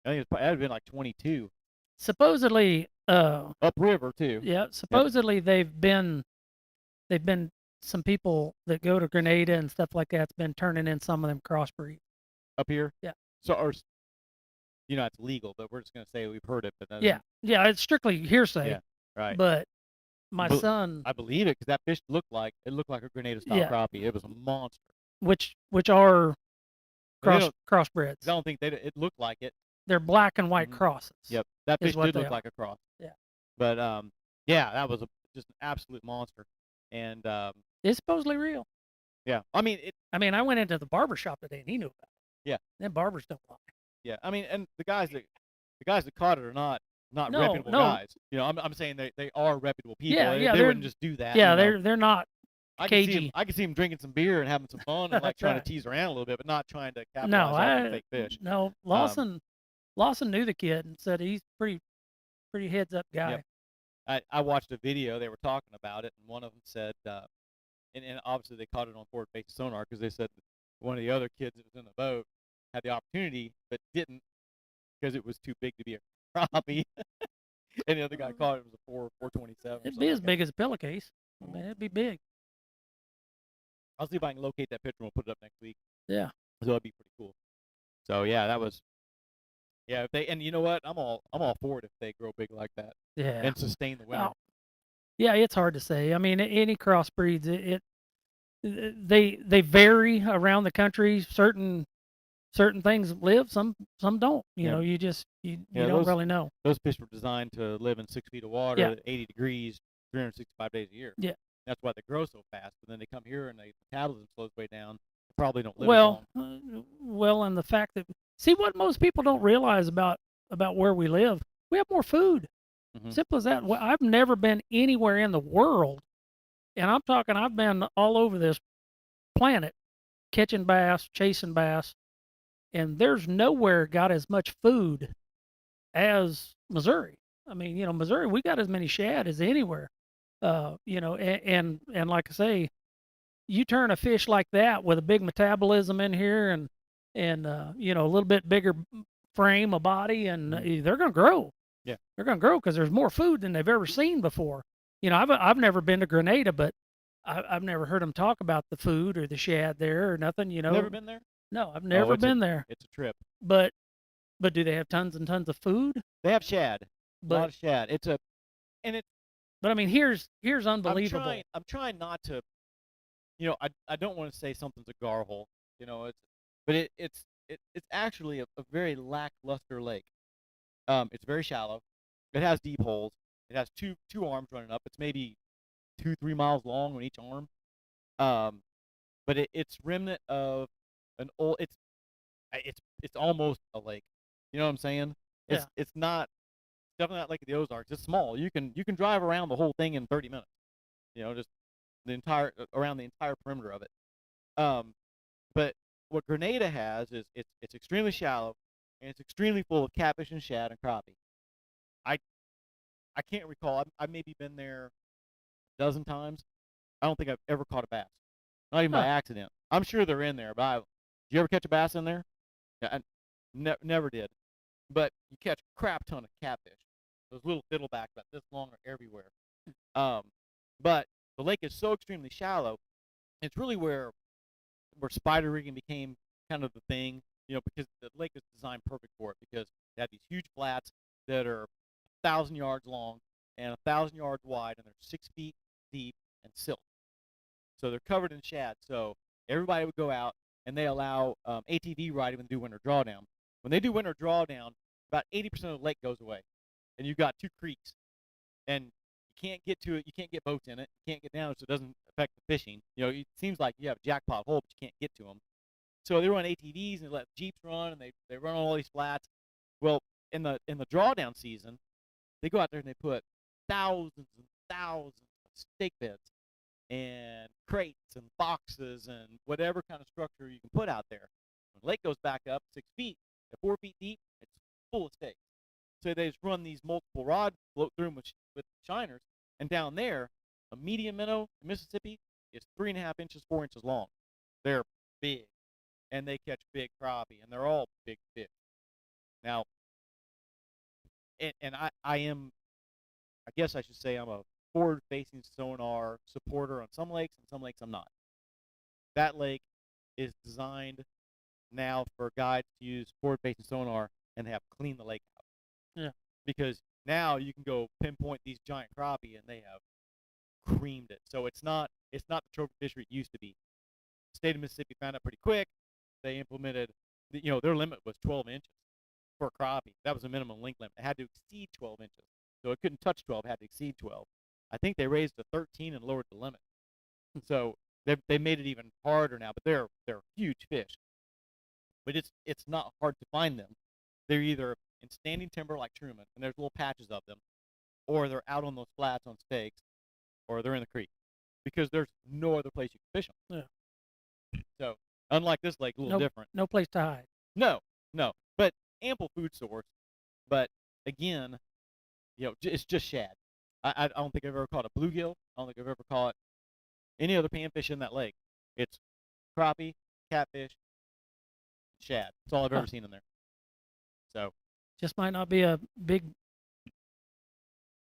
I think it had been like 22. Supposedly, Upriver too. yeah. Supposedly they've been some people that go to Grenada and stuff like that's been turning in some of them crossbreed. Up here. Yeah. So, or it's legal, but we're just gonna say we've heard it. But Yeah. It's strictly hearsay. Yeah. Right. But my son, I believe it because that fish looked like a Grenada style Yeah. crappie. It was a monster. which are But they crossbreds. I don't think it looked like it. They're black and white Mhm. crosses. Yep. That is fish what did they look are. like a cross. Yeah. But yeah, that was just an absolute monster. And It's supposedly real. yeah, I mean I went into the barber shop today and he knew about it. Yeah. Them barbers don't lie. Yeah, I mean, and the guys that caught it are not No, reputable no. guys. I'm saying they are reputable people. Yeah, they yeah, wouldn't just do that. Yeah, they're not I can see cagey. I can see them drinking some beer and having some fun and like That's trying right. to tease around a little bit, but not trying to capitalize No, off the fake fish. no. Lawson knew the kid and said he's pretty heads up guy. Yep. I watched a video. They were talking about it, and one of them said, and obviously they caught it on forward facing sonar because they said that one of the other kids that was in the boat had the opportunity but didn't because it was too big to be a crappie. And the other guy caught it was a 427. It'd be as big as a pillowcase. It'd be big. I'll see if I can locate that picture and we'll put it up next week. Yeah. So that'd be pretty cool. So yeah, that was. Yeah, if they and you know what, I'm all for it if they grow big like that Yeah. and sustain the winter. Well, yeah, it's hard to say. Any crossbreeds, they vary around the country. Certain things live, some don't. You Yeah. know, you just you Yeah, don't those- really know. Those fish were designed to live in 6 feet of water, Yeah. at 80 degrees, 365 days a year. Yeah. That's why they grow so fast. But then they come here and the metabolism slows way down. They probably don't live as Well, long. and the fact that see what most people don't realize about where we live. We have more food. Mhm. Simple as that. Well, I've never been anywhere in the world, and I'm talking I've been all over this planet catching bass, chasing bass, and there's nowhere got as much food as Missouri. I mean, Missouri, we got as many shad as anywhere. And like I say, you turn a fish like that with a big metabolism in here and a little bit bigger frame of body, and they're going to grow. Yeah. They're going to grow because there's more food than they've ever seen before. I've never been to Grenada, but I've never heard them talk about the food or the shad there or nothing. Never been there? No, I've never been there. It's a trip. But do they have tons and tons of food? They have shad. A lot But of shad. but I mean, here's unbelievable. I'm trying not to, I don't want to say something's a gar hole, it's actually a very lackluster lake. It's very shallow. It has deep holes. It has two arms running up. It's maybe 2-3 miles long on each arm. But it's remnant of an old. It's almost a lake. You know what I'm saying? It's not. It's definitely not Lake of the Ozarks. It's small. You can drive around the whole thing in 30 minutes. Just around the entire perimeter of it. But what Grenada has is it's extremely shallow, and it's extremely full of catfish and shad and crappie. I can't recall. I've maybe been there a dozen times. I don't think I've ever caught a bass, not even by accident. I'm sure they're in there, but did you ever catch a bass in there? Yeah, I never did. But you catch a crap ton of catfish. Those little fiddlebacks about this long are everywhere. But the lake is so extremely shallow. It's really where spider rigging became kind of the thing, because the lake is designed perfect for it, because they have these huge flats that are 1,000 yards long and 1,000 yards wide, and they're 6 feet deep and silt. So they're covered in shad. So everybody would go out, and they allow ATV riding when they do winter drawdown. When they do winter drawdown, about 80% of the lake goes away, and you've got 2 creeks, and you can't get to it. You can't get boats in it. You can't get down it, so it doesn't affect the fishing. It seems like you have a jackpot hole, but you can't get to them. So they run ATVs and they let Jeeps run, and they run on all these flats. Well, in the drawdown season, they go out there and they put thousands and thousands of stake beds and crates and boxes and whatever kind of structure you can put out there. When the lake goes back up 6 feet, at 4 feet deep, it's full of stakes. So they just run these multiple rods, float through them with shiners, and down there, a medium minnow in Mississippi is 3.5 inches, 4 inches long. They're big, and they catch big crappie, and they're all big fish. Now, and I guess I should say I'm a forward-facing sonar supporter on some lakes, and some lakes I'm not. That lake is designed now for guides to use forward-facing sonar and have cleaned the lake out. Yeah. Because now you can go pinpoint these giant crappie, and they have creamed it. So it's not the trophy fishery it used to be. The state of Mississippi found out pretty quick. They implemented, their limit was 12 inches for crappie. That was the minimum link limit. It had to exceed 12 inches. So it couldn't touch 12, it had to exceed 12. I think they raised to 13 and lowered the limit. So they made it even harder now, but they're huge fish. But it's not hard to find them. They're either in standing timber like Truman, and there's little patches of them, or they're out on those flats on stakes, or they're in the creek, because there's no other place you can fish them. Yeah. So unlike this lake, a little different. No place to hide. No, but ample food source. But again, it's just shad. I don't think I've ever caught a bluegill. I don't think I've ever caught any other panfish in that lake. It's crappie, catfish, shad. That's all I've ever seen in there. So just might not be a big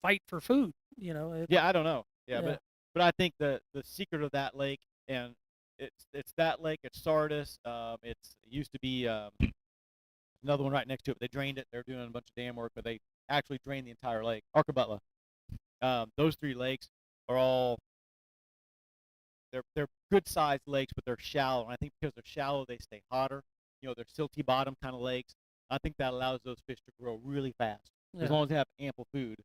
fight for food, Yeah, I don't know. Yeah. But I think the secret of that lake, and it's that lake. It's Sardis. It used to be another one right next to it. They drained it. They're doing a bunch of dam work, but they actually drained the entire lake. Arkabutla. Those 3 lakes are all they're good sized lakes, but they're shallow. And I think because they're shallow, they stay hotter. They're silty bottom kind of lakes. I think that allows those fish to grow really fast, as long as they have ample food.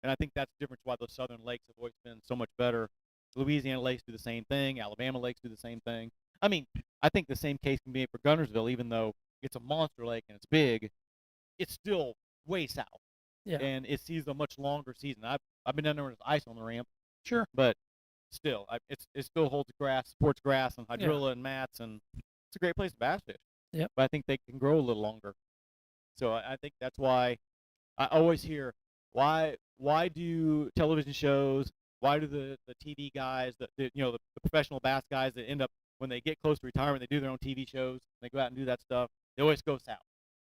And I think that's the difference why those southern lakes have always been so much better. Louisiana lakes do the same thing. Alabama lakes do the same thing. I mean, I think the same case can be made for Guntersville, even though it's a monster lake and it's big. It's still way south. Yeah. and it sees a much longer season. I've been down there when there's ice on the ramp, Sure. but still, it still holds grass, supports grass and Yeah. hydrilla and mats, and it's a great place to bass fish. Yep. But I think they can grow a little longer. So I think that's why I always hear why do television shows, why do the TV guys, the professional bass guys that end up when they get close to retirement, they do their own TV shows, they go out and do that stuff. They always go south.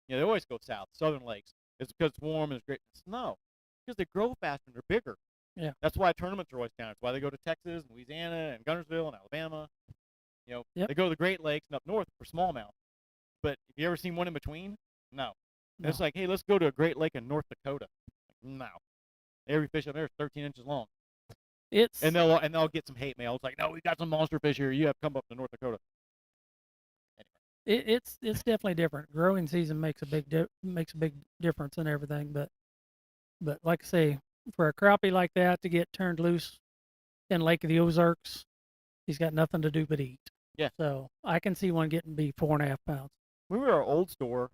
They always go south, southern lakes. It's because it's warm and it's great. No, because they grow faster and they're bigger. Yeah. That's why tournaments are always down. It's why they go to Texas and Louisiana and Guntersville and Alabama. Yep. They go to the Great Lakes and up north for smallmouth. But have you ever seen one in between? No. No. It's like, hey, let's go to a Great Lake in North Dakota. No. Every fish up there is 13 inches long. And they'll get some hate mail. It's like, no, we got some monster fish here. You have to come up to North Dakota. Anyway. It's definitely different. Growing season makes a big difference in everything. But like I say, for a crappie like that to get turned loose in Lake of the Ozarks, he's got nothing to do but eat. Yeah. So I can see one getting be 4.5 pounds. When we were at our old store,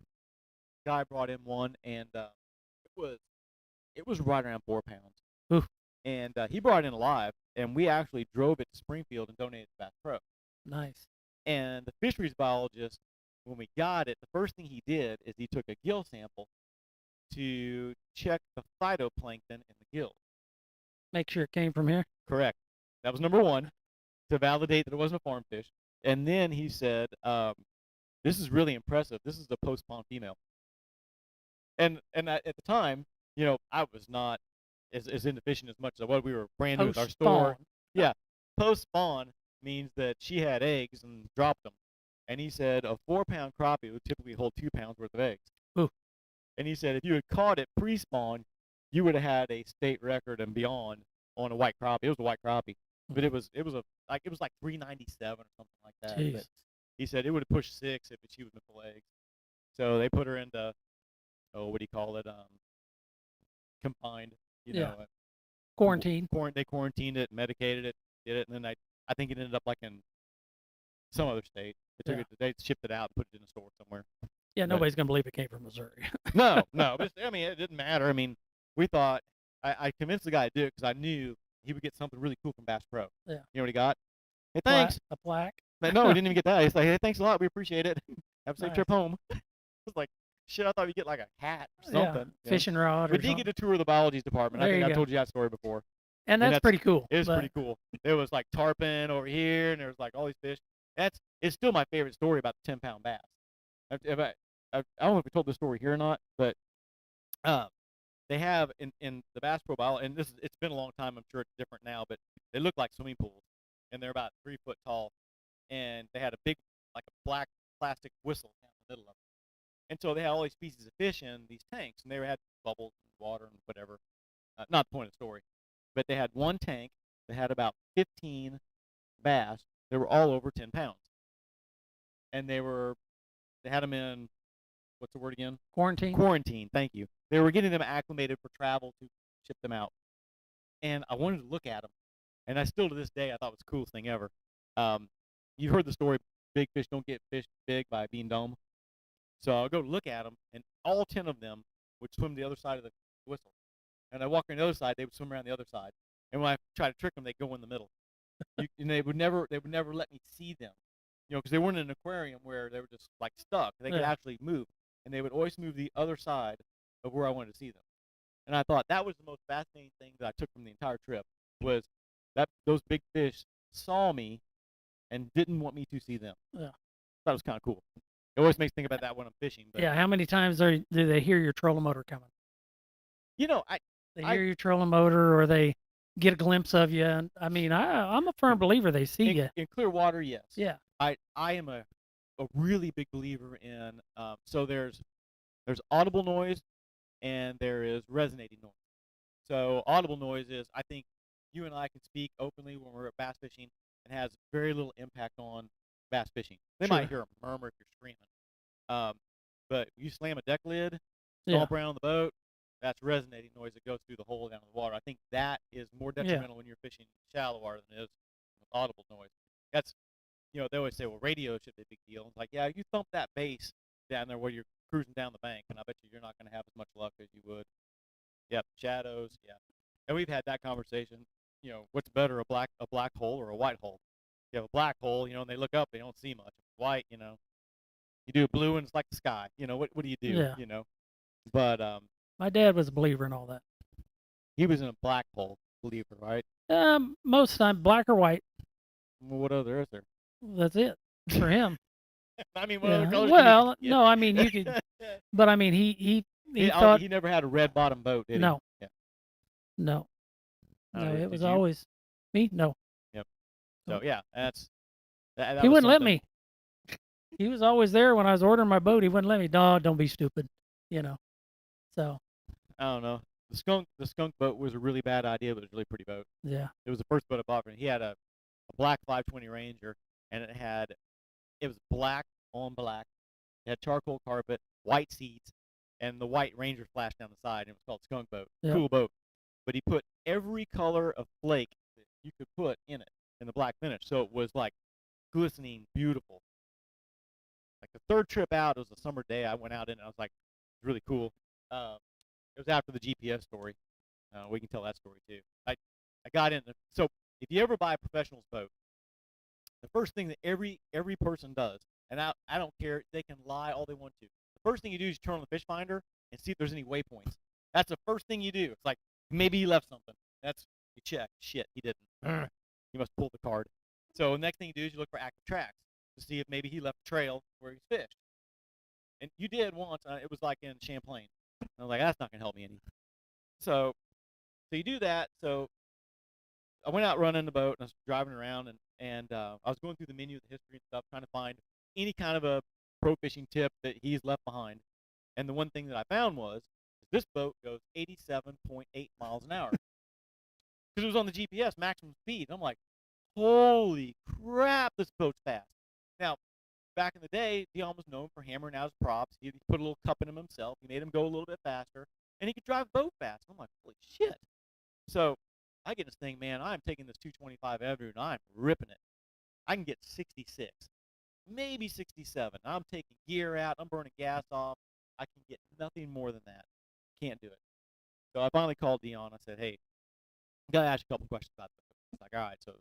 guy brought in one, and it was right around 4 pounds. Oof. And he brought it in alive, and we actually drove it to Springfield and donated it to Bass Pro. Nice. And the fisheries biologist, when we got it, the first thing he did is he took a gill sample to check the phytoplankton in the gills. Make sure it came from here. Correct. That was number one, to validate that it wasn't a farm fish. And then he said, this is really impressive. This is a post-spawn female. And at the time, I was not as into fishing as much as I was. We were brand new with our store. Yeah. Post-spawn means that she had eggs and dropped them. And he said a 4-pound crappie would typically hold 2 pounds worth of eggs. Ooh. And he said if you had caught it pre-spawn, you would have had a state record and beyond on a white crappie. It was a white crappie, but it was like 397 or something like that. Jeez. But he said it would have pushed 6 if she was been full eggs. So they put her into what do you call it? Confined. Quarantine. They quarantined it, medicated it, did it, and then I think it ended up like in some other state. They shipped it out and put it in a store somewhere. Yeah, nobody's gonna believe it came from Missouri. No. But it didn't matter. I mean, we thought I convinced the guy to do it because I knew he would get something really cool from Bass Pro. Yeah. You know what he got? Hey, thanks. A plaque. But no, we didn't even get that. He's like, hey, thanks a lot. We appreciate it. Have a safe Nice. trip home. I was like, shit, I thought we'd get like a hat or something. Yeah, fishing rod. We or did something. get a tour of the biology department. There I think you I go. told you that story before. And that's pretty cool. It was pretty cool. There was like tarpon over here, and there was like all these fish. It's still my favorite story about the 10-pound bass. I don't know if we told this story here or not, but they have in the Bass Pro Bio, and it's been a long time. I'm sure it's different now, but they look like swimming pools, and they're about 3 foot tall, and they had a big like a black plastic whistle down the middle of it. And so they had all these species of fish in these tanks, and they had bubbles and water and whatever. Not the point of the story, but they had one tank that had about 15 bass. They were all over 10 pounds, and they had them in, what's the word again? Quarantine. Quarantine. Thank you. They were getting them acclimated for travel to ship them out, and I wanted to look at them, and I still to this day I thought it was the coolest thing ever. You've heard the story, big fish don't get fish big by being dumb. So I'll go look at them, and all 10 of them would swim to the other side of the whistle. And I walk around the other side, they would swim around the other side. And when I try to trick them, they'd go in the middle. And they would never let me see them, because they weren't in an aquarium where they were just like stuck. They could actually move, and they would always move the other side of where I wanted to see them. And I thought that was the most fascinating thing that I took from the entire trip was that those big fish saw me and didn't want me to see them. Yeah. That was kind of cool. It always makes me think about that when I'm fishing. But, yeah, how many times do they hear your trolling motor coming? They hear your trolling motor, or they get a glimpse of you. And I mean, I'm a firm believer they see you. In clear water, yes. Yeah. I am a really big believer in. So there's audible noise, and there is resonating noise. So audible noise is, I think you and I can speak openly when we're at bass fishing, and has very little impact on bass fishing. They might hear a murmur if you're screaming. But you slam a deck lid, stomp around the boat, that's resonating noise that goes through the hole down in the water. I think that is more detrimental when you're fishing shallow water than it is audible noise. That's, they always say, well, radio should be a big deal. It's like, yeah, you thump that bass down there while you're cruising down the bank, and I bet you're not going to have as much luck as you would Yep, shadows. Yeah, and we've had that conversation. What's better, a black hole or a white hole? You have a black hole, and they look up, they don't see much. White, you do blue and it's like the sky. What do you do? Yeah. But My dad was a believer in all that. he was in a black hole believer, right? Most of the time, black or white. Well, what other is there? That's it for him. I mean, what other Yeah. colors? Well, no, I mean you could, but I mean he thought he never had a red bottom boat, did he? no, Yeah. no, I don't no. know, It did was you? always me. No, Yep. So yeah, that he was wouldn't let something. me. He was always there when I was ordering my boat. He wouldn't let me. No, don't be stupid. So I don't know. The skunk boat was a really bad idea, but it was a really pretty boat. yeah, It was the first boat I bought for him. He had a black 520 Ranger, and it was black on black. It had charcoal carpet, white seats, and the white Ranger flash down the side. And it was called Skunk Boat. Yep. Cool boat. But he put every color of flake that you could put in it in the black finish, so it was like glistening, beautiful. Like the third trip out, it was a summer day. I went out in it. I was like, it's really cool. It was after the GPS story. We can tell that story too. I got in. So if you ever buy a professional's boat, the first thing that every person does, and I don't care, they can lie all they want to. The first thing you do is you turn on the fish finder and see if there's any waypoints. That's the first thing you do. It's like maybe he left something. You check. Shit, he didn't. You must pull the card. So the next thing you do is you look for active tracks to see if maybe he left a trail where he's fished. And you did once. It was like in Champlain. And I was like, that's not gonna help me any. So you do that. So I went out running the boat and I was driving around and I was going through the menu, the history and stuff, trying to find any kind of a pro fishing tip that he's left behind. And the one thing that I found was this boat goes 87.8 miles an hour because it was on the GPS maximum speed. And I'm like, holy crap, this boat's fast. Now, back in the day, Dion was known for hammering out his props. He put a little cup in him himself. He made him go a little bit faster, and he could drive the boat fast. I'm like, holy shit. So I get this thing, man, I'm taking this 225 Avenue, and I'm ripping it. I can get 66, maybe 67. I'm taking gear out. I'm burning gas off. I can get nothing more than that. Can't do it. So I finally called Dion. I said, hey, I got to ask you a couple questions about this. He's like, all right, so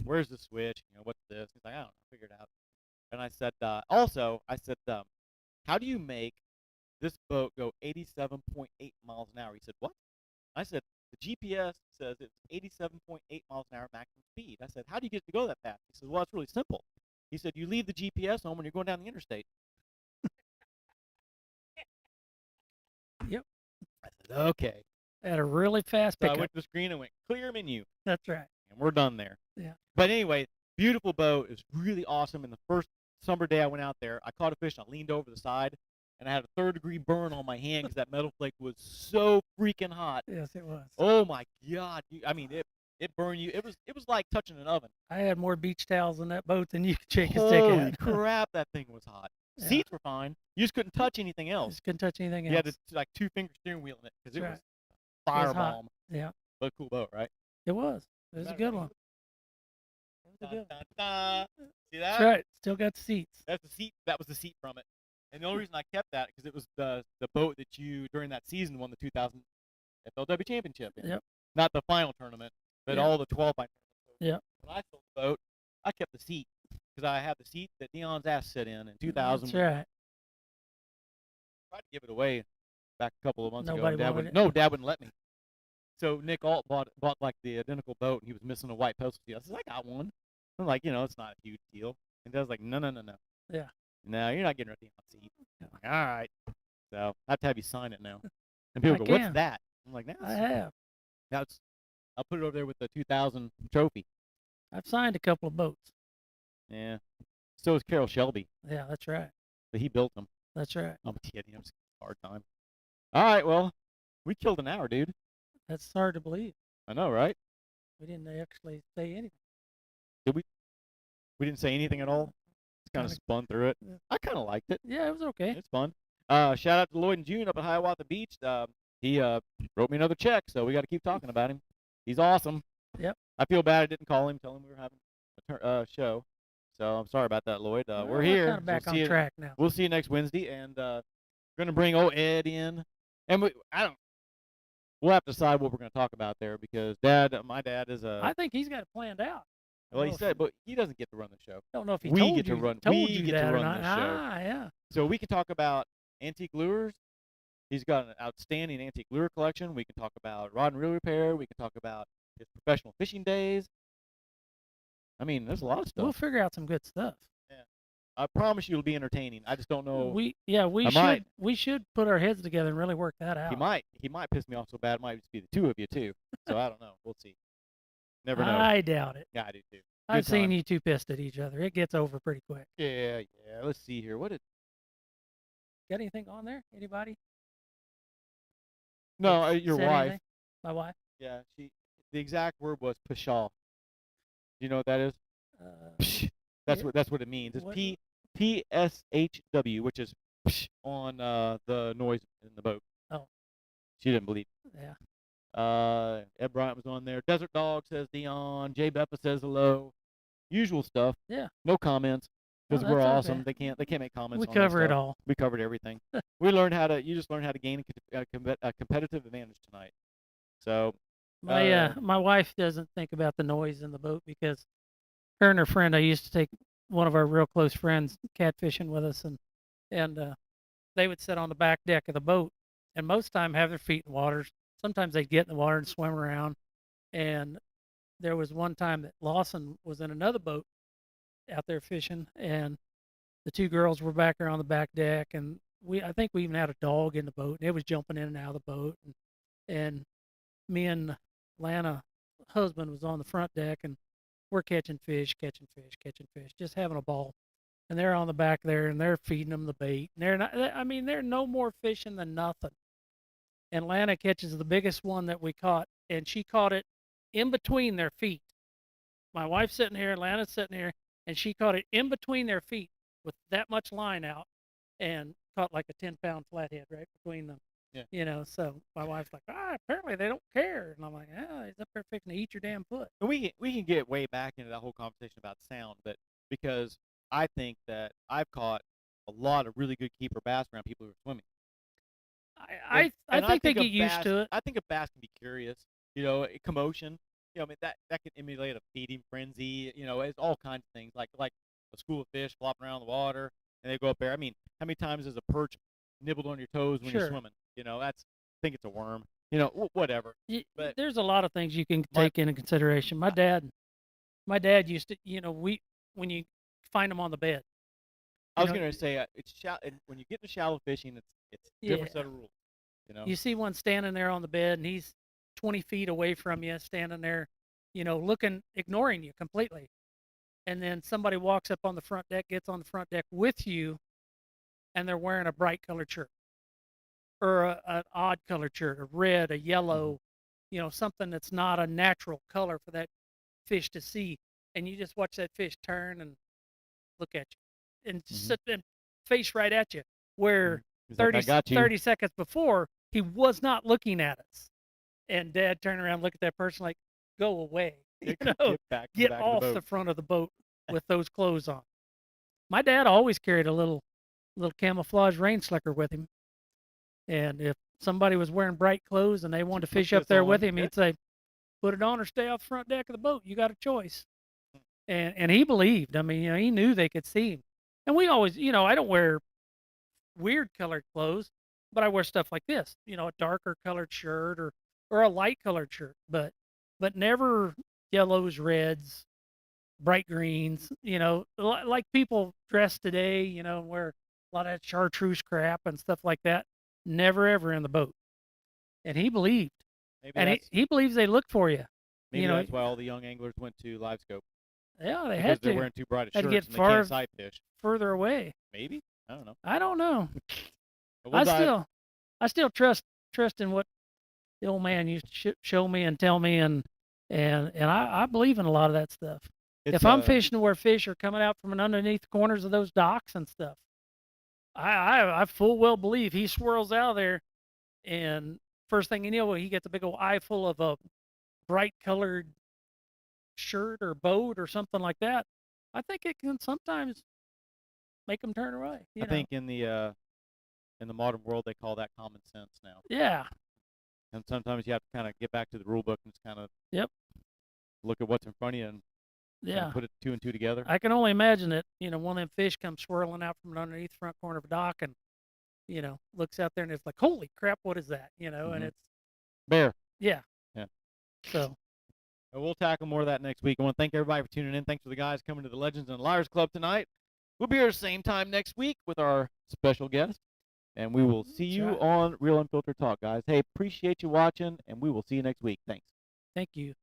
where's the switch? What's this? He's like, I don't know. Figure it out. And I said, how do you make this boat go 87.8 miles an hour? He said, what? I said, the GPS says it's 87.8 miles an hour maximum speed. I said, how do you get to go that fast? He said, well, it's really simple. He said, you leave the GPS on when you're going down the interstate. Yep. I said, okay. At a really fast So pickup. I went to the screen and went, clear menu. That's right. And we're done there. Yeah. But anyway, beautiful boat. It was really awesome. And the first summer day I went out there, I caught a fish and I leaned over the side and I had a 3rd-degree burn on my hand because that metal flake was so freaking hot. Yes, it was. Oh my God! It burned you. It was like touching an oven. I had more beach towels in that boat than you could shake a stick Holy at. crap! That thing was hot. Yeah. Seats were fine. You just couldn't touch anything else. Just couldn't touch anything else. You had to like 2-finger steering wheel in it because it That's was right. It was hot. firebomb. Yeah. But a cool boat, right? It was. It was a good one. It was a good one. See that? That's right. Still got the seats. That's the seat. That was the seat from it. And the only reason I kept that because it was the boat that you during that season won the 2000 FLW championship in. Yep. Not the final tournament, but Yeah. all the 12 by. Yep. When I sold the boat, I kept the seat because I had the seat that Dion's ass sit in 2000. That's right. Tried to give it away back a couple of months Nobody ago. wanted it. No, Dad wouldn't let me. So Nick Alt bought like the identical boat, and he was missing a white postal seal. I said, I got one. I'm like, it's not a huge deal. And Dad's like, no. Yeah. No, you're not getting rid of the seat. I'm like, all right. So I have to have you sign it now. And people I go, can. what's that? I'm like, I have. I'll put it over there with the 2000 trophy. I've signed a couple of boats. Yeah. So is Carol Shelby, Yeah, that's right. but he built them. That's right. I'm kidding. I'm just having a hard time. All right, well, we killed an hour, dude. That's hard to believe. I know, right? We didn't actually say anything. We didn't say anything at all. Just kind of Kinda- spun through it. Yeah. I kind of liked it. Yeah, it was okay. It's fun. Shout out to Lloyd and June up at Hiawatha Beach. He wrote me another check, so we got to keep talking about him. He's awesome. Yep. I feel bad I didn't call him, tell him we were having a show. So I'm sorry about that, Lloyd. Well, we're here. Kind of back We'll on see you- track now. We'll see you next Wednesday, and we're gonna bring old Ed in. And we'll have to decide what we're going to talk about there because my dad is I think he's got it planned out. well, he said, but he doesn't get to run the show. Don't know if he We told get to you run. told We you get to that or run not. this show. Yeah. So we can talk about antique lures. He's got an outstanding antique lure collection. We can talk about rod and reel repair. We can talk about his professional fishing days. I mean, there's a lot of stuff. We'll figure out some good stuff. Yeah. I promise you it'll be entertaining. I just don't know. We should put our heads together and really work that out. He might piss me off so bad it might just be the two of you too. So I don't know. We'll see. Never know. I doubt it. Yeah, I do too. I've seen you two pissed at each other. It gets over pretty quick. Yeah. Let's see here. Got anything on there? Anybody? No, your wife. Anything? My wife? Yeah, the exact word was pshaw. Do you know what that is? That's what it means. It's PSHW, which is on the noise in the boat. Oh. She didn't believe. Yeah. Ed Bryant was on there. Desert Dog says Dion. Jay Beffa says hello. Usual stuff. Yeah. No comments because we're that's awesome. okay. They can't make comments. We on cover that it stuff. all. We covered everything. You just learned how to gain a competitive advantage tonight. So. My wife doesn't think about the noise in the boat because her and her friend, I used to take one of our real close friends catfishing with us, and they would sit on the back deck of the boat, and most time have their feet in water. Sometimes they'd get in the water and swim around. And there was one time that Lawson was in another boat out there fishing, and the two girls were back there on the back deck, and I think we even had a dog in the boat, and it was jumping in and out of the boat, and me and Lana, husband, was on the front deck, and we're catching fish, just having a ball. And they're on the back there, and they're feeding them the bait. And they're no more fishing than nothing. And Lana catches the biggest one that we caught, and she caught it in between their feet. My wife's sitting here, Lana's sitting here, and she caught it in between their feet with that much line out, and caught like a 10-pound flathead right between them. Yeah. So my wife's like, apparently they don't care. And I'm like, he's up there fixing to eat your damn foot. And we can get way back into that whole conversation about sound, but because I think that I've caught a lot of really good keeper bass around people who are swimming. I think they get used to it. I think a bass can be curious, commotion. I mean that can emulate a feeding frenzy. It's all kinds of things like a school of fish flopping around the water and they go up there. I mean, how many times has a perch nibbled on your toes when you're swimming? I think it's a worm. Whatever. But there's a lot of things you can take into consideration. My dad used to, when you find them on the bed. I was going to say when you get to shallow fishing, it's a different set of rules. You see one standing there on the bed, and he's 20 feet away from you, standing there, ignoring you completely. And then somebody walks up on the front deck, gets on the front deck with you, and they're wearing a bright colored shirt. Or an odd colored shirt, a red, a yellow, something that's not a natural color for that fish to see. And you just watch that fish turn and look at you and sit and face right at you. Where 30 seconds before, he was not looking at us. And Dad turned around, look at that person like, go away. Get off the front of the boat with those clothes on. My dad always carried a little camouflage rain slicker with him. And if somebody was wearing bright clothes and they wanted to fish up there with him, he'd say, put it on or stay off the front deck of the boat. You got a choice. And he believed. I mean, he knew they could see him. And we always, I don't wear weird colored clothes, but I wear stuff like this, a darker colored shirt or a light colored shirt, but never yellows, reds, bright greens, like people dress today, wear a lot of chartreuse crap and stuff like that. Never ever in the boat. And he believed. He believes they look for you. Maybe that's why all the young anglers went to LiveScope. Yeah, they had to. They're wearing too bright a shirts and they can't sight fish. Further away. Maybe? I don't know. I don't know. We'll I still trust in what the old man used to show me and tell me, and I believe in a lot of that stuff. If I'm fishing where fish are coming out from underneath the corners of those docks and stuff, I full well believe he swirls out of there, and first thing you know, he gets a big old eye full of a bright colored shirt or boat or something like that. I think it can sometimes make them turn away. I think in the modern world they call that common sense now. Yeah. And sometimes you have to kind of get back to the rule book and just kind of Yep. look at what's in front of you and Yeah. put it 2 and 2 together. I can only imagine that, one of them fish comes swirling out from underneath the front corner of a dock and, looks out there and it's like, holy crap, what is that? And Mhm. it's, Bear. yeah. Yeah. So, We'll tackle more of that next week. I want to thank everybody for tuning in. Thanks for the guys coming to the Legends and Liars Club tonight. We'll be here same time next week with our special guest. And we will see you right. on Real Unfiltered Talk, guys. Hey, appreciate you watching, and we will see you next week. Thanks. Thank you.